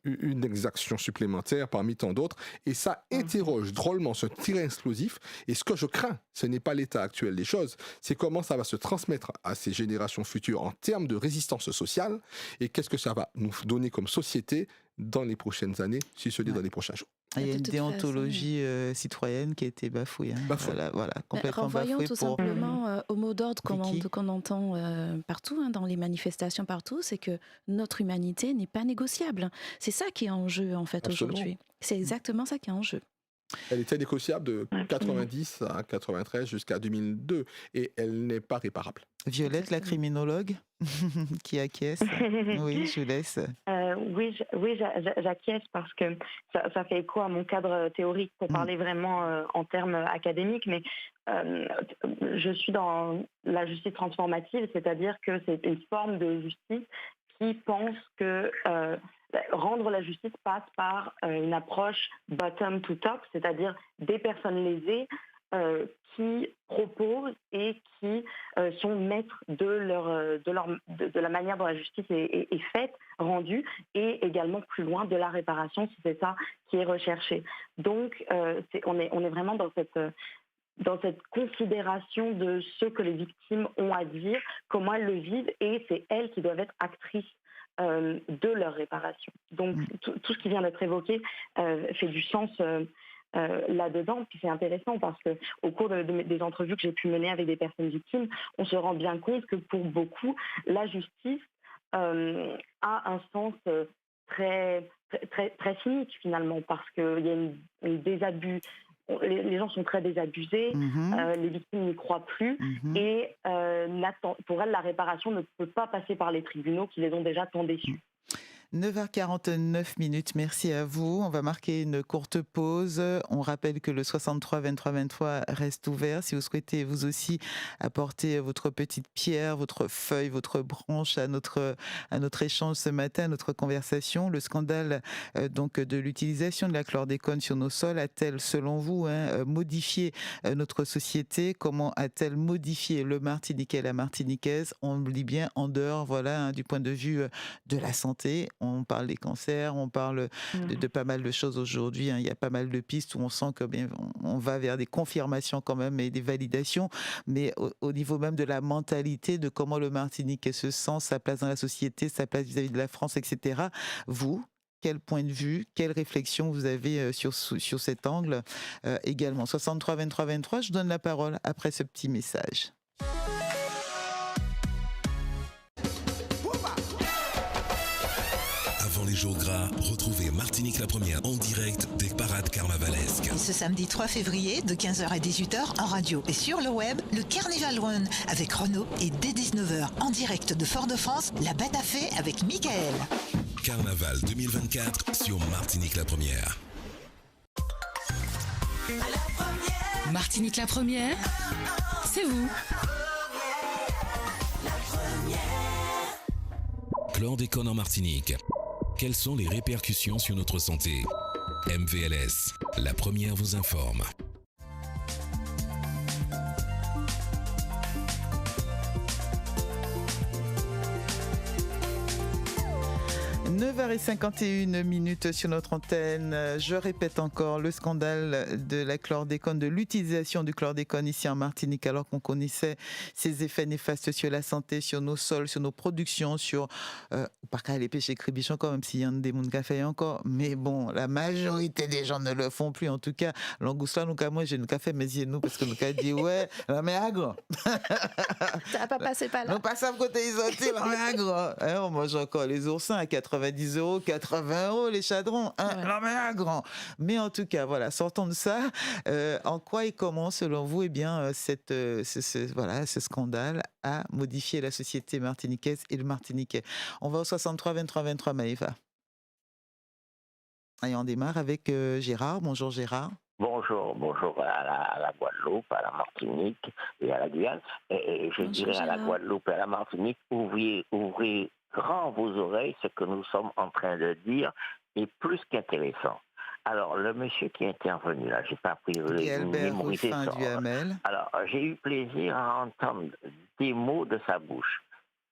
une exaction supplémentaire parmi tant d'autres, et ça interroge drôlement ce tir explosif. Et ce que je crains, ce n'est pas l'état actuel des choses, c'est comment ça va se transmettre à ces générations futures en termes de résistance sociale, et qu'est-ce que ça va nous donner comme société dans les prochaines années, si ce n'est dans les prochains jours. Il y a une déontologie citoyenne qui a été bafouée. Voilà, complètement bafouée. Renvoyons tout simplement au mot d'ordre qu'on entend partout, dans les manifestations partout, c'est que notre humanité n'est pas négociable. C'est ça qui est en jeu, en fait, aujourd'hui. C'est exactement ça qui est en jeu. Elle était négociable de 90 à 93 jusqu'à 2002, et elle n'est pas réparable. Violette, la criminologue, qui acquiesce. Oui, je laisse. Oui, j'acquiesce parce que ça fait écho à mon cadre théorique pour parler vraiment en termes académiques, mais je suis dans la justice transformative, c'est-à-dire que c'est une forme de justice qui pense que rendre la justice passe par une approche bottom to top, c'est-à-dire des personnes lésées qui proposent et qui sont maîtres de la manière dont la justice est faite, rendue, et également plus loin de la réparation, si c'est ça qui est recherché. Donc, on est vraiment dans cette considération de ce que les victimes ont à dire, comment elles le vivent, et c'est elles qui doivent être actrices de leur réparation. Donc, tout ce qui vient d'être évoqué fait du sens là-dedans. Puis c'est intéressant parce qu'au cours des entrevues que j'ai pu mener avec des personnes victimes, on se rend bien compte que pour beaucoup, la justice a un sens très, très, très cynique finalement, parce qu'il y a un désabus. Les gens sont très désabusés, les victimes n'y croient plus, et pour elles, la réparation ne peut pas passer par les tribunaux qui les ont déjà tant déçus. 9h49, merci à vous. On va marquer une courte pause. On rappelle que le 63 23 23 reste ouvert. Si vous souhaitez vous aussi apporter votre petite pierre, votre feuille, votre branche à notre échange ce matin, à notre conversation, le scandale donc de l'utilisation de la chlordécone sur nos sols a-t-elle, selon vous, modifié notre société? Comment a-t-elle modifié le Martiniquais et la Martiniquaise? On le dit bien en dehors, du point de vue de la santé. On parle des cancers, on parle de pas mal de choses aujourd'hui. Il y a pas mal de pistes où on sent que on va vers des confirmations quand même et des validations, mais au niveau même de la mentalité, de comment le Martiniquais se sent, sa place dans la société, sa place vis-à-vis de la France, etc. Vous, quel point de vue, quelle réflexion vous avez sur cet angle également? 63 23 23, je donne la parole après ce petit message. les jours gras, retrouvez Martinique la première en direct des parades carnavalesques. Ce samedi 3 février, de 15h à 18h, en radio et sur le web, le Carnival Run avec Renaud et dès 19h, en direct de Fort-de-France, la bête à fée avec Mickaël. Carnaval 2024 sur Martinique la première. Martinique la première, c'est vous. Chlordécone en Martinique. Quelles sont les répercussions sur notre santé? MVLS, la première vous informe. 9h51 sur notre antenne. Je répète encore le scandale de la chlordécone, de l'utilisation du chlordécone ici en Martinique, alors qu'on connaissait ses effets néfastes sur la santé, sur nos sols, sur nos productions, sur par cas les pêches et cribichons, quand même s'il y en a des monde qui fait encore. Mais bon, la majorité des gens ne le font plus. En tout cas, l'angoussoir, nous, moi, j'ai nous café mes yeux, nous, parce que nous, dit ouais, la mer agro. Ça va pas passer par là. Nous passons à côté isoté, la mer agro. On mange encore les oursins à 90 €, 80 € les chadrons, la mer grand. Mais en tout cas, voilà, sortons de ça. En quoi et comment, selon vous, ce scandale a modifié la société martiniquaise et le Martiniquais? On va au 63 23 23, Maëva. Et on démarre avec Gérard. Bonjour Gérard. Bonjour à la Guadeloupe, à la Martinique et à la Guyane. Et je dirais à la Guadeloupe et à la Martinique, ouvrez grand vos oreilles, ce que nous sommes en train de dire est plus qu'intéressant. Alors, le monsieur qui est intervenu là, j'ai pas pris mémorisé ça. Alors, j'ai eu plaisir à entendre des mots de sa bouche.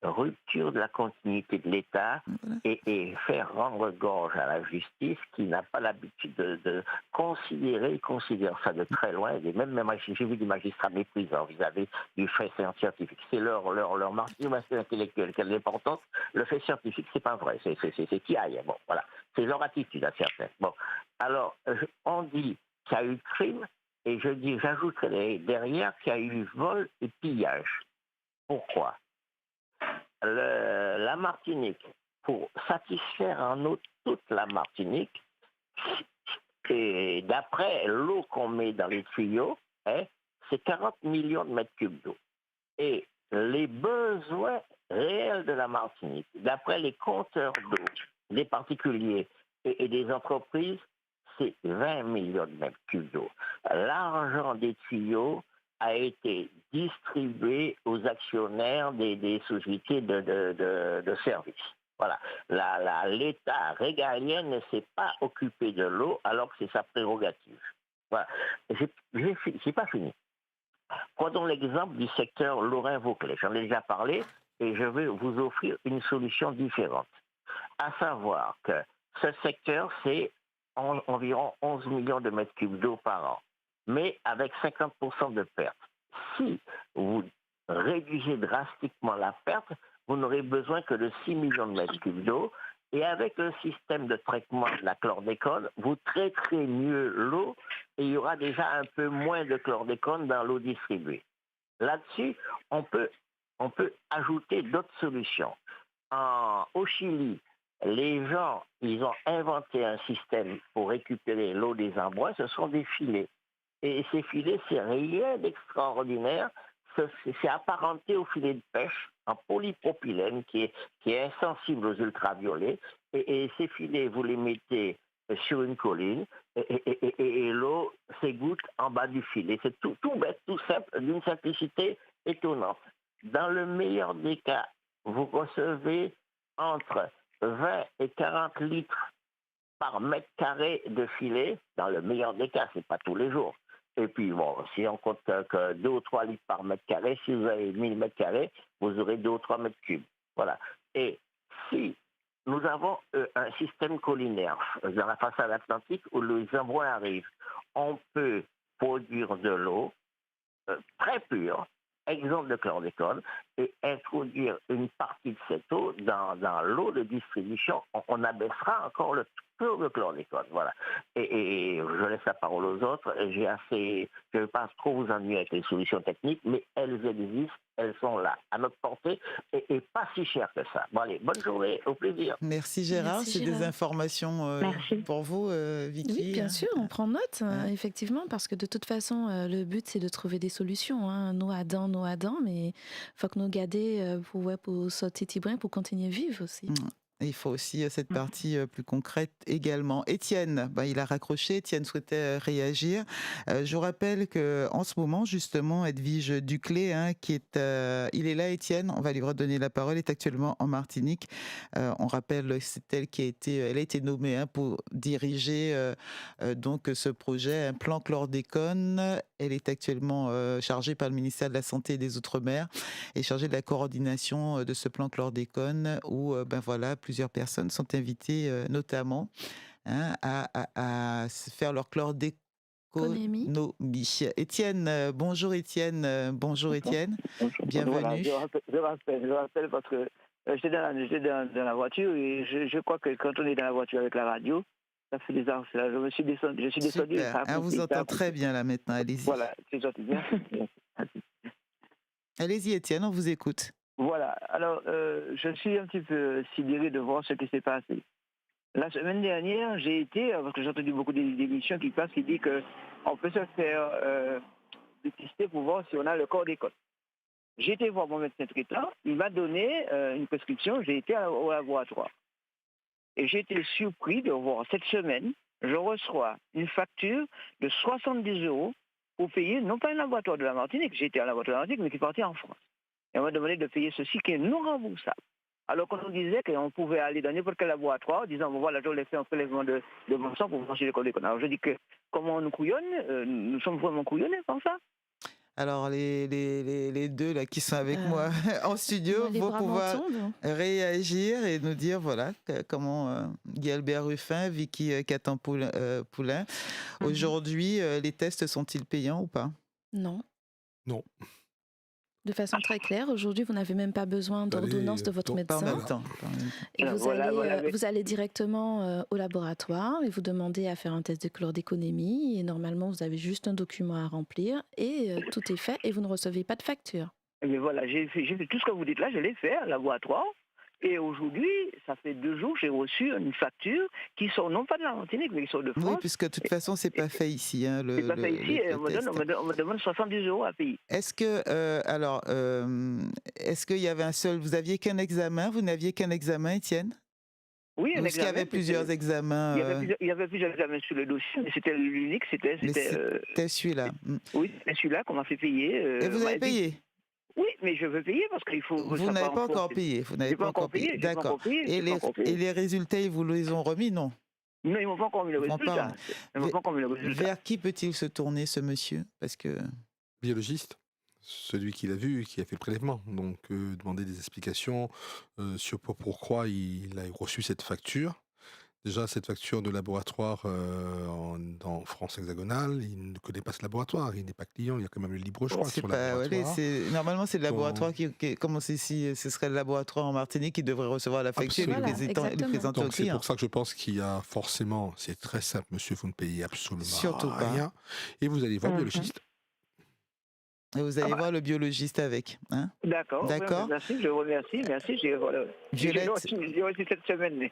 Rupture de la continuité de l'État et faire rendre gorge à la justice qui n'a pas l'habitude de considérer, il considère ça de très loin. Et même j'ai vu des magistrats méprisants vis-à-vis du fait scientifique. C'est leur martyrisme intellectuel qui est important. Le fait scientifique, c'est pas vrai. C'est qui aille. Bon, voilà. C'est leur attitude à certains. Bon. Alors, on dit qu'il y a eu crime et j'ajouterai derrière qu'il y a eu vol et pillage. Pourquoi? La Martinique, pour satisfaire en eau toute la Martinique, et d'après l'eau qu'on met dans les tuyaux, c'est 40 millions de mètres cubes d'eau. Et les besoins réels de la Martinique, d'après les compteurs d'eau des particuliers et des entreprises, c'est 20 millions de mètres cubes d'eau. L'argent des tuyaux a été distribué aux actionnaires des sociétés de services. Voilà. L'État régalien ne s'est pas occupé de l'eau alors que c'est sa prérogative. Voilà. J'ai pas fini. Prenons l'exemple du secteur Lorrain-Vauclès. J'en ai déjà parlé et je vais vous offrir une solution différente. À savoir que ce secteur, c'est environ 11 millions de mètres cubes d'eau par an, mais avec 50% de perte. Si vous réduisez drastiquement la perte, vous n'aurez besoin que de 6 millions de mètres cubes d'eau. Et avec le système de traitement de la chlordécone, vous traiterez mieux l'eau et il y aura déjà un peu moins de chlordécone dans l'eau distribuée. Là-dessus, on peut ajouter d'autres solutions. Au Chili, les gens, ils ont inventé un système pour récupérer l'eau des embruns, ce sont des filets. Et ces filets, c'est rien d'extraordinaire, c'est apparenté au filet de pêche en polypropylène qui est insensible aux ultraviolets. Et ces filets, vous les mettez sur une colline et l'eau s'égoutte en bas du filet. C'est tout bête, tout simple, d'une simplicité étonnante. Dans le meilleur des cas, vous recevez entre 20 et 40 litres par mètre carré de filet. Dans le meilleur des cas, c'est pas tous les jours. Et puis, bon, si on compte que 2 ou 3 litres par mètre carré, si vous avez 1000 mètres carrés, vous aurez 2 ou 3 mètres cubes. Voilà. Et si nous avons un système collinaire dans la façade atlantique où les embruns arrivent, on peut produire de l'eau très pure, exemple de chlordécone, et introduire une partie de cette eau dans l'eau de distribution. On abaissera encore le pur de chlordécone, voilà. Et je laisse la parole aux autres. Je ne vais pas trop vous ennuyer avec les solutions techniques, mais elles existent, elles sont là, à notre portée, et pas si chères que ça. Bon allez, bonne journée, au plaisir. Merci Gérard, Merci, c'est Gérard. des informations pour vous, Vicky. Oui, bien sûr, on prend note, effectivement, parce que de toute façon, le but, c'est de trouver des solutions. Hein. Nous, Adam, mais il faut que nous garder pour sortir Tibrin, pour continuer à vivre aussi. Et il faut aussi cette partie plus concrète également. Étienne, il a raccroché. Étienne souhaitait réagir. Je vous rappelle qu'en ce moment, justement, Edwige Duclé, il est là, Étienne. On va lui redonner la parole. Elle est actuellement en Martinique. On rappelle, c'est elle elle a été nommée pour diriger donc ce projet, un plan chlordécone. Elle est actuellement chargée par le ministère de la Santé et des Outre-mer et chargée de la coordination de ce plan chlordécone où, plusieurs personnes sont invitées notamment à faire leur chlordéconomie. Étienne, bonjour Étienne. Bienvenue. Voilà, je rappelle parce que j'étais dans la voiture et je crois que quand on est dans la voiture avec la radio, ça fait des heures. Je suis descendu. On vous entend très bien là maintenant, allez-y. Voilà, c'est gentil. Bien. Allez-y Étienne, on vous écoute. Voilà, alors je suis un petit peu sidéré de voir ce qui s'est passé. La semaine dernière, j'ai été, parce que j'ai entendu beaucoup d'émissions qui passent, qui disent qu'on peut se faire dépister pour voir si on a le chlordécone. J'ai été voir mon médecin traitant, il m'a donné une prescription, j'ai été au laboratoire. Et j'ai été surpris de voir cette semaine, je reçois une facture de 70 € pour payer, non pas un laboratoire de la Martinique, j'ai été à un laboratoire de la Martinique, mais qui partait en France. Et on m'a demandé de payer ceci qui est non remboursable. Alors qu'on nous disait qu'on pouvait aller dans n'importe quel laboratoire, disant, voilà, je l'ai fait un prélèvement de mon sang pour franchir le chlordécone. Alors je dis que, comment on nous couillonne, nous sommes vraiment couillonnés par ça. Alors les deux là qui sont avec moi en studio vont pouvoir réagir et nous dire comment Guy-Albert Ruffin, Vicky Catan-Poulain. Aujourd'hui, les tests sont-ils payants ou pas? Non. Non. De façon très claire, aujourd'hui, vous n'avez même pas besoin d'ordonnance de votre médecin. Et vous allez directement au laboratoire et vous demandez à faire un test de chlordéconomie. Et normalement, vous avez juste un document à remplir et tout est fait et vous ne recevez pas de facture. Mais voilà, j'ai fait tout ce que vous dites là, je l'ai fait au laboratoire. Et aujourd'hui, ça fait 2 jours, j'ai reçu une facture qui sort non pas de la Martinique, mais qui sort de France. Oui, puisque de toute façon, c'est pas fait ici. C'est pas fait ici, et on me demande 70 € à payer. Est-ce que, est-ce qu'il y avait vous aviez qu'un examen? Vous n'aviez qu'un examen, Étienne? Oui, un examen. Est-ce qu'il y avait plusieurs examens? Il y avait plusieurs examens sur le dossier, mais c'était l'unique, c'était celui-là. Oui, c'était celui-là qu'on m'a fait payer. Et vous avez payé? Oui, mais je veux payer parce qu'il faut... Vous n'avez pas encore payé. Vous n'avez pas encore payé. D'accord. Et les résultats, ils vous les ont remis, non? Non, ils ne m'ont pas encore mis le résultat. Vers qui peut-il se tourner, ce monsieur? Parce que... Biologiste, celui qui l'a vu, qui a fait le prélèvement. Donc, demander des explications sur pourquoi il a reçu cette facture. Déjà, cette facture de laboratoire en France hexagonale, il ne connaît pas ce laboratoire, il n'est pas client, il y a quand même le libre choix sur le laboratoire. Normalement, c'est le laboratoire comme si ce serait le laboratoire en Martinique qui devrait recevoir la facture et les présenter au client. C'est pour ça que je pense qu'il y a forcément, c'est très simple, monsieur, vous ne payez absolument rien. Et vous allez voir le biologiste. Et vous allez voir le biologiste avec. Hein? D'accord. Merci, je remercie. Merci. J'ai reçu cette semaine.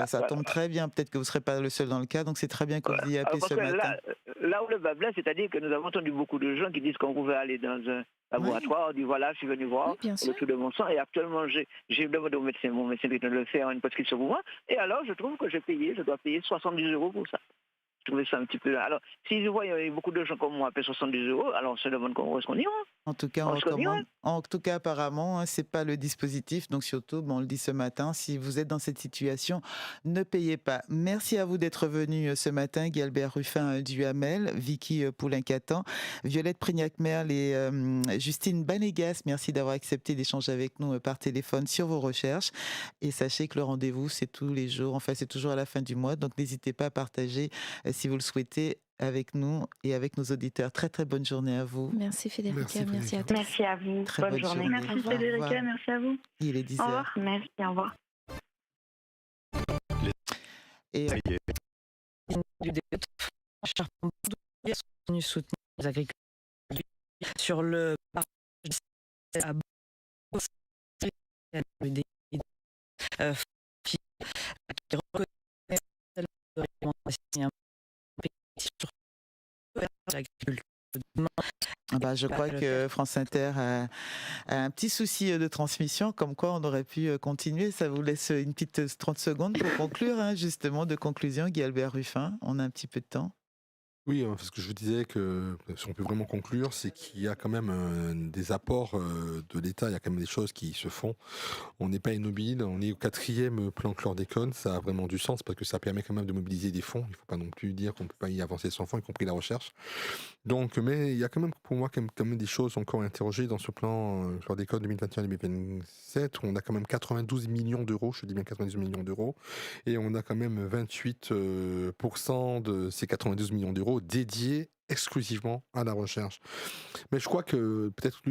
Ça tombe très bien. Peut-être que vous ne serez pas le seul dans le cas, donc c'est très bien que vous ayez appelé ce matin. Là où le bas blesse, c'est-à-dire que nous avons entendu beaucoup de gens qui disent qu'on pouvait aller dans un laboratoire, on dit voilà, je suis venu voir le tout de mon sang, et actuellement j'ai demandé au médecin, mon médecin de le faire une prescription pour moi, et alors je trouve que je dois payer 70 € pour ça. Je trouvais ça un petit peu... Alors, si je vois, il y a beaucoup de gens comme moi paient 70 €, alors on se demande où est-ce qu'on ira. En tout cas, apparemment, c'est pas le dispositif. Donc surtout, on le dit ce matin, si vous êtes dans cette situation, ne payez pas. Merci à vous d'être venus ce matin, Guy-Albert Ruffin Duhamel, Vicky Poulain-Catan, Violette Prignac-Merle et Justine Banégas. Merci d'avoir accepté d'échanger avec nous par téléphone sur vos recherches. Et sachez que le rendez-vous, c'est tous les jours. Enfin, c'est toujours à la fin du mois. Donc n'hésitez pas à partager si vous le souhaitez, avec nous et avec nos auditeurs. Très très bonne journée à vous. Merci Federica, merci à tous. Merci à vous. Très bonne journée. Merci Federica, merci à vous. Il est 10h. Au revoir. Merci, au revoir. Et venu soutenir les agriculteurs sur le à je crois que France Inter a un petit souci de transmission, comme quoi on aurait pu continuer. Ça vous laisse une petite 30 secondes pour conclure, hein, justement, de conclusion. Guy Albert Ruffin, on a un petit peu de temps. Oui, parce que je vous disais que si on peut vraiment conclure, c'est qu'il y a quand même des apports de l'État, il y a quand même des choses qui se font. On n'est pas immobile, on est au 4e plan chlordécone, ça a vraiment du sens parce que ça permet quand même de mobiliser des fonds. Il ne faut pas non plus dire qu'on ne peut pas y avancer sans fonds, y compris la recherche. Donc, mais il y a quand même pour moi quand même des choses encore à interroger dans ce plan chlordécone 2021-2027 où on a quand même 92 millions d'euros, je dis bien 92 millions d'euros, et on a quand même 28% de ces 92 millions d'euros dédiés exclusivement à la recherche. Mais je crois que peut-être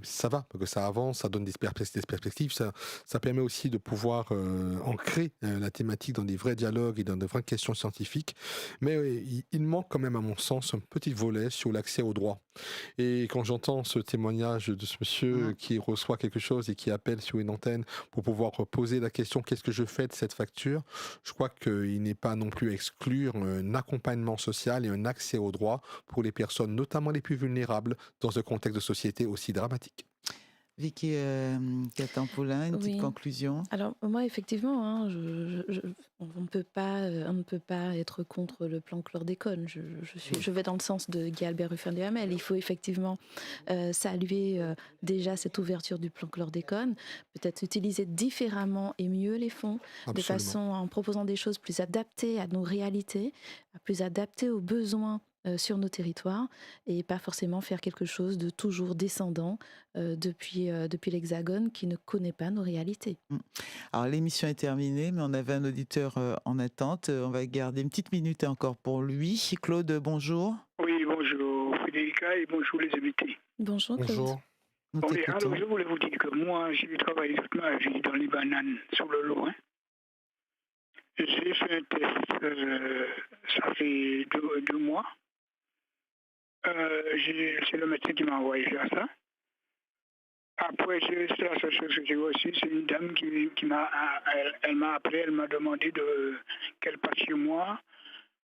ça va, parce que ça avance, ça donne des perspectives, ça permet aussi de pouvoir ancrer la thématique dans des vrais dialogues et dans de vraies questions scientifiques. Mais il manque quand même, à mon sens, un petit volet sur l'accès au droit. Et quand j'entends ce témoignage de ce monsieur qui reçoit quelque chose et qui appelle sur une antenne pour pouvoir poser la question « Qu'est-ce que je fais de cette facture ?», je crois qu'il n'est pas non plus à exclure un accompagnement social et un accès au droit pour les personnes, notamment les plus vulnérables, dans un contexte de société aussi dramatique. Vicky Catin-Poulin, une petite conclusion. Alors moi, effectivement, hein, on ne peut pas être contre le plan chlordécone. Je vais dans le sens de Guy Albert Ruffin de Hamel. Il faut effectivement saluer déjà cette ouverture du plan chlordécone, peut-être utiliser différemment et mieux les fonds, de façon en proposant des choses plus adaptées à nos réalités, plus adaptées aux besoins sur nos territoires et pas forcément faire quelque chose de toujours descendant depuis l'Hexagone qui ne connaît pas nos réalités. Alors l'émission est terminée, mais on avait un auditeur en attente. On va garder une petite minute encore pour lui. Claude, bonjour. Oui, bonjour Frédérica et bonjour les invités. Bonjour Claude. Bonjour. Alors je voulais vous dire que moi j'ai travaillé toute ma vie dans les bananes sur le Lorrain. J'ai fait un test, ça fait deux mois. C'est le médecin qui m'a envoyé faire ça. Après, c'est la seule chose que j'ai reçue, c'est une dame qui m'a appelé, elle m'a demandé qu'elle passe chez moi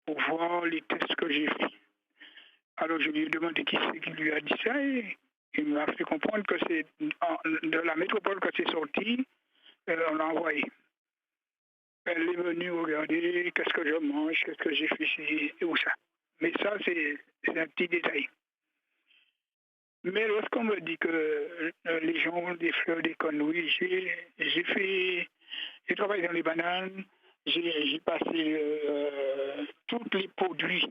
pour voir les tests que j'ai faits. Alors je lui ai demandé qui c'est qui lui a dit ça et il m'a fait comprendre que c'est de la métropole que c'est sorti, on l'a envoyé. Elle est venue regarder qu'est-ce que je mange, qu'est-ce que j'ai fait ici et où ça. Mais ça, c'est un petit détail. Mais lorsqu'on me dit que les gens ont des fleurs d'économie, j'ai travaillé dans les bananes, j'ai passé tous les produits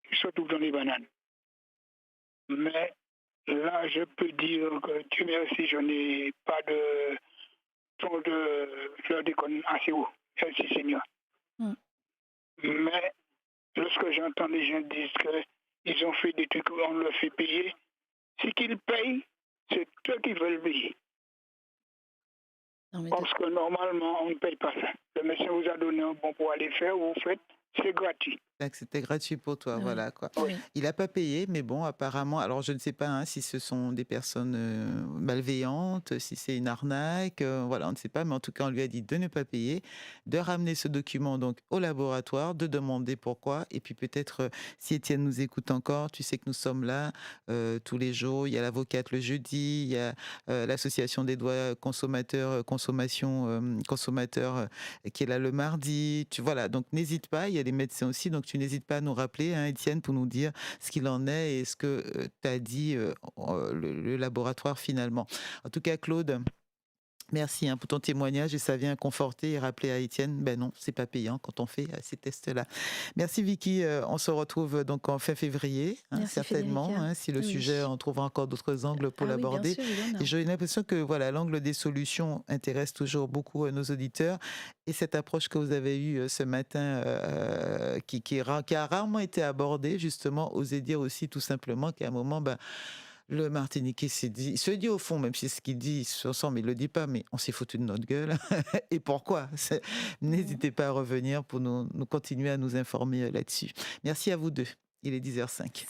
qui se trouvent dans les bananes. Mais là, je peux dire que Dieu merci, je n'ai pas de taux de fleurs d'économie assez haut. Merci Seigneur. Mais lorsque j'entends les gens dire qu'ils ont fait des trucs qu'on leur fait payer, ce qu'ils payent, c'est eux qui veulent payer. Parce que normalement, on ne paye pas ça. Le médecin vous a donné un bon pour aller faire, vous faites, c'est gratuit. C'était gratuit pour toi, Oui. voilà quoi. Oui. Il n'a pas payé, mais bon, apparemment, alors je ne sais pas hein, si ce sont des personnes malveillantes, si c'est une arnaque, voilà, on ne sait pas, mais en tout cas, on lui a dit de ne pas payer, de ramener ce document donc au laboratoire, de demander pourquoi, et puis peut-être, si Étienne nous écoute encore, tu sais que nous sommes là tous les jours, il y a l'avocate le jeudi, il y a l'association des droits consommateurs, consommateurs qui est là le mardi, voilà, donc n'hésite pas, il y a les médecins aussi, donc tu n'hésites pas à nous rappeler, hein, Étienne, pour nous dire ce qu'il en est et ce que t'a dit le laboratoire finalement. En tout cas, Claude, merci pour ton témoignage et ça vient conforter et rappeler à Étienne, ben non, c'est pas payant quand on fait ces tests-là. Merci Vicky, on se retrouve donc en fin février, certainement, si le sujet, on trouvera encore d'autres angles pour l'aborder. Et j'ai l'impression que voilà, l'angle des solutions intéresse toujours beaucoup nos auditeurs et cette approche que vous avez eue ce matin, qui a rarement été abordée, justement, osez dire aussi tout simplement qu'à un moment, Le Martiniquais se dit au fond, même si ce qu'il dit, se sent, mais il ne le dit pas, mais on s'est foutu de notre gueule. Et pourquoi ? N'hésitez pas à revenir pour nous continuer à nous informer là-dessus. Merci à vous deux. Il est 10h05.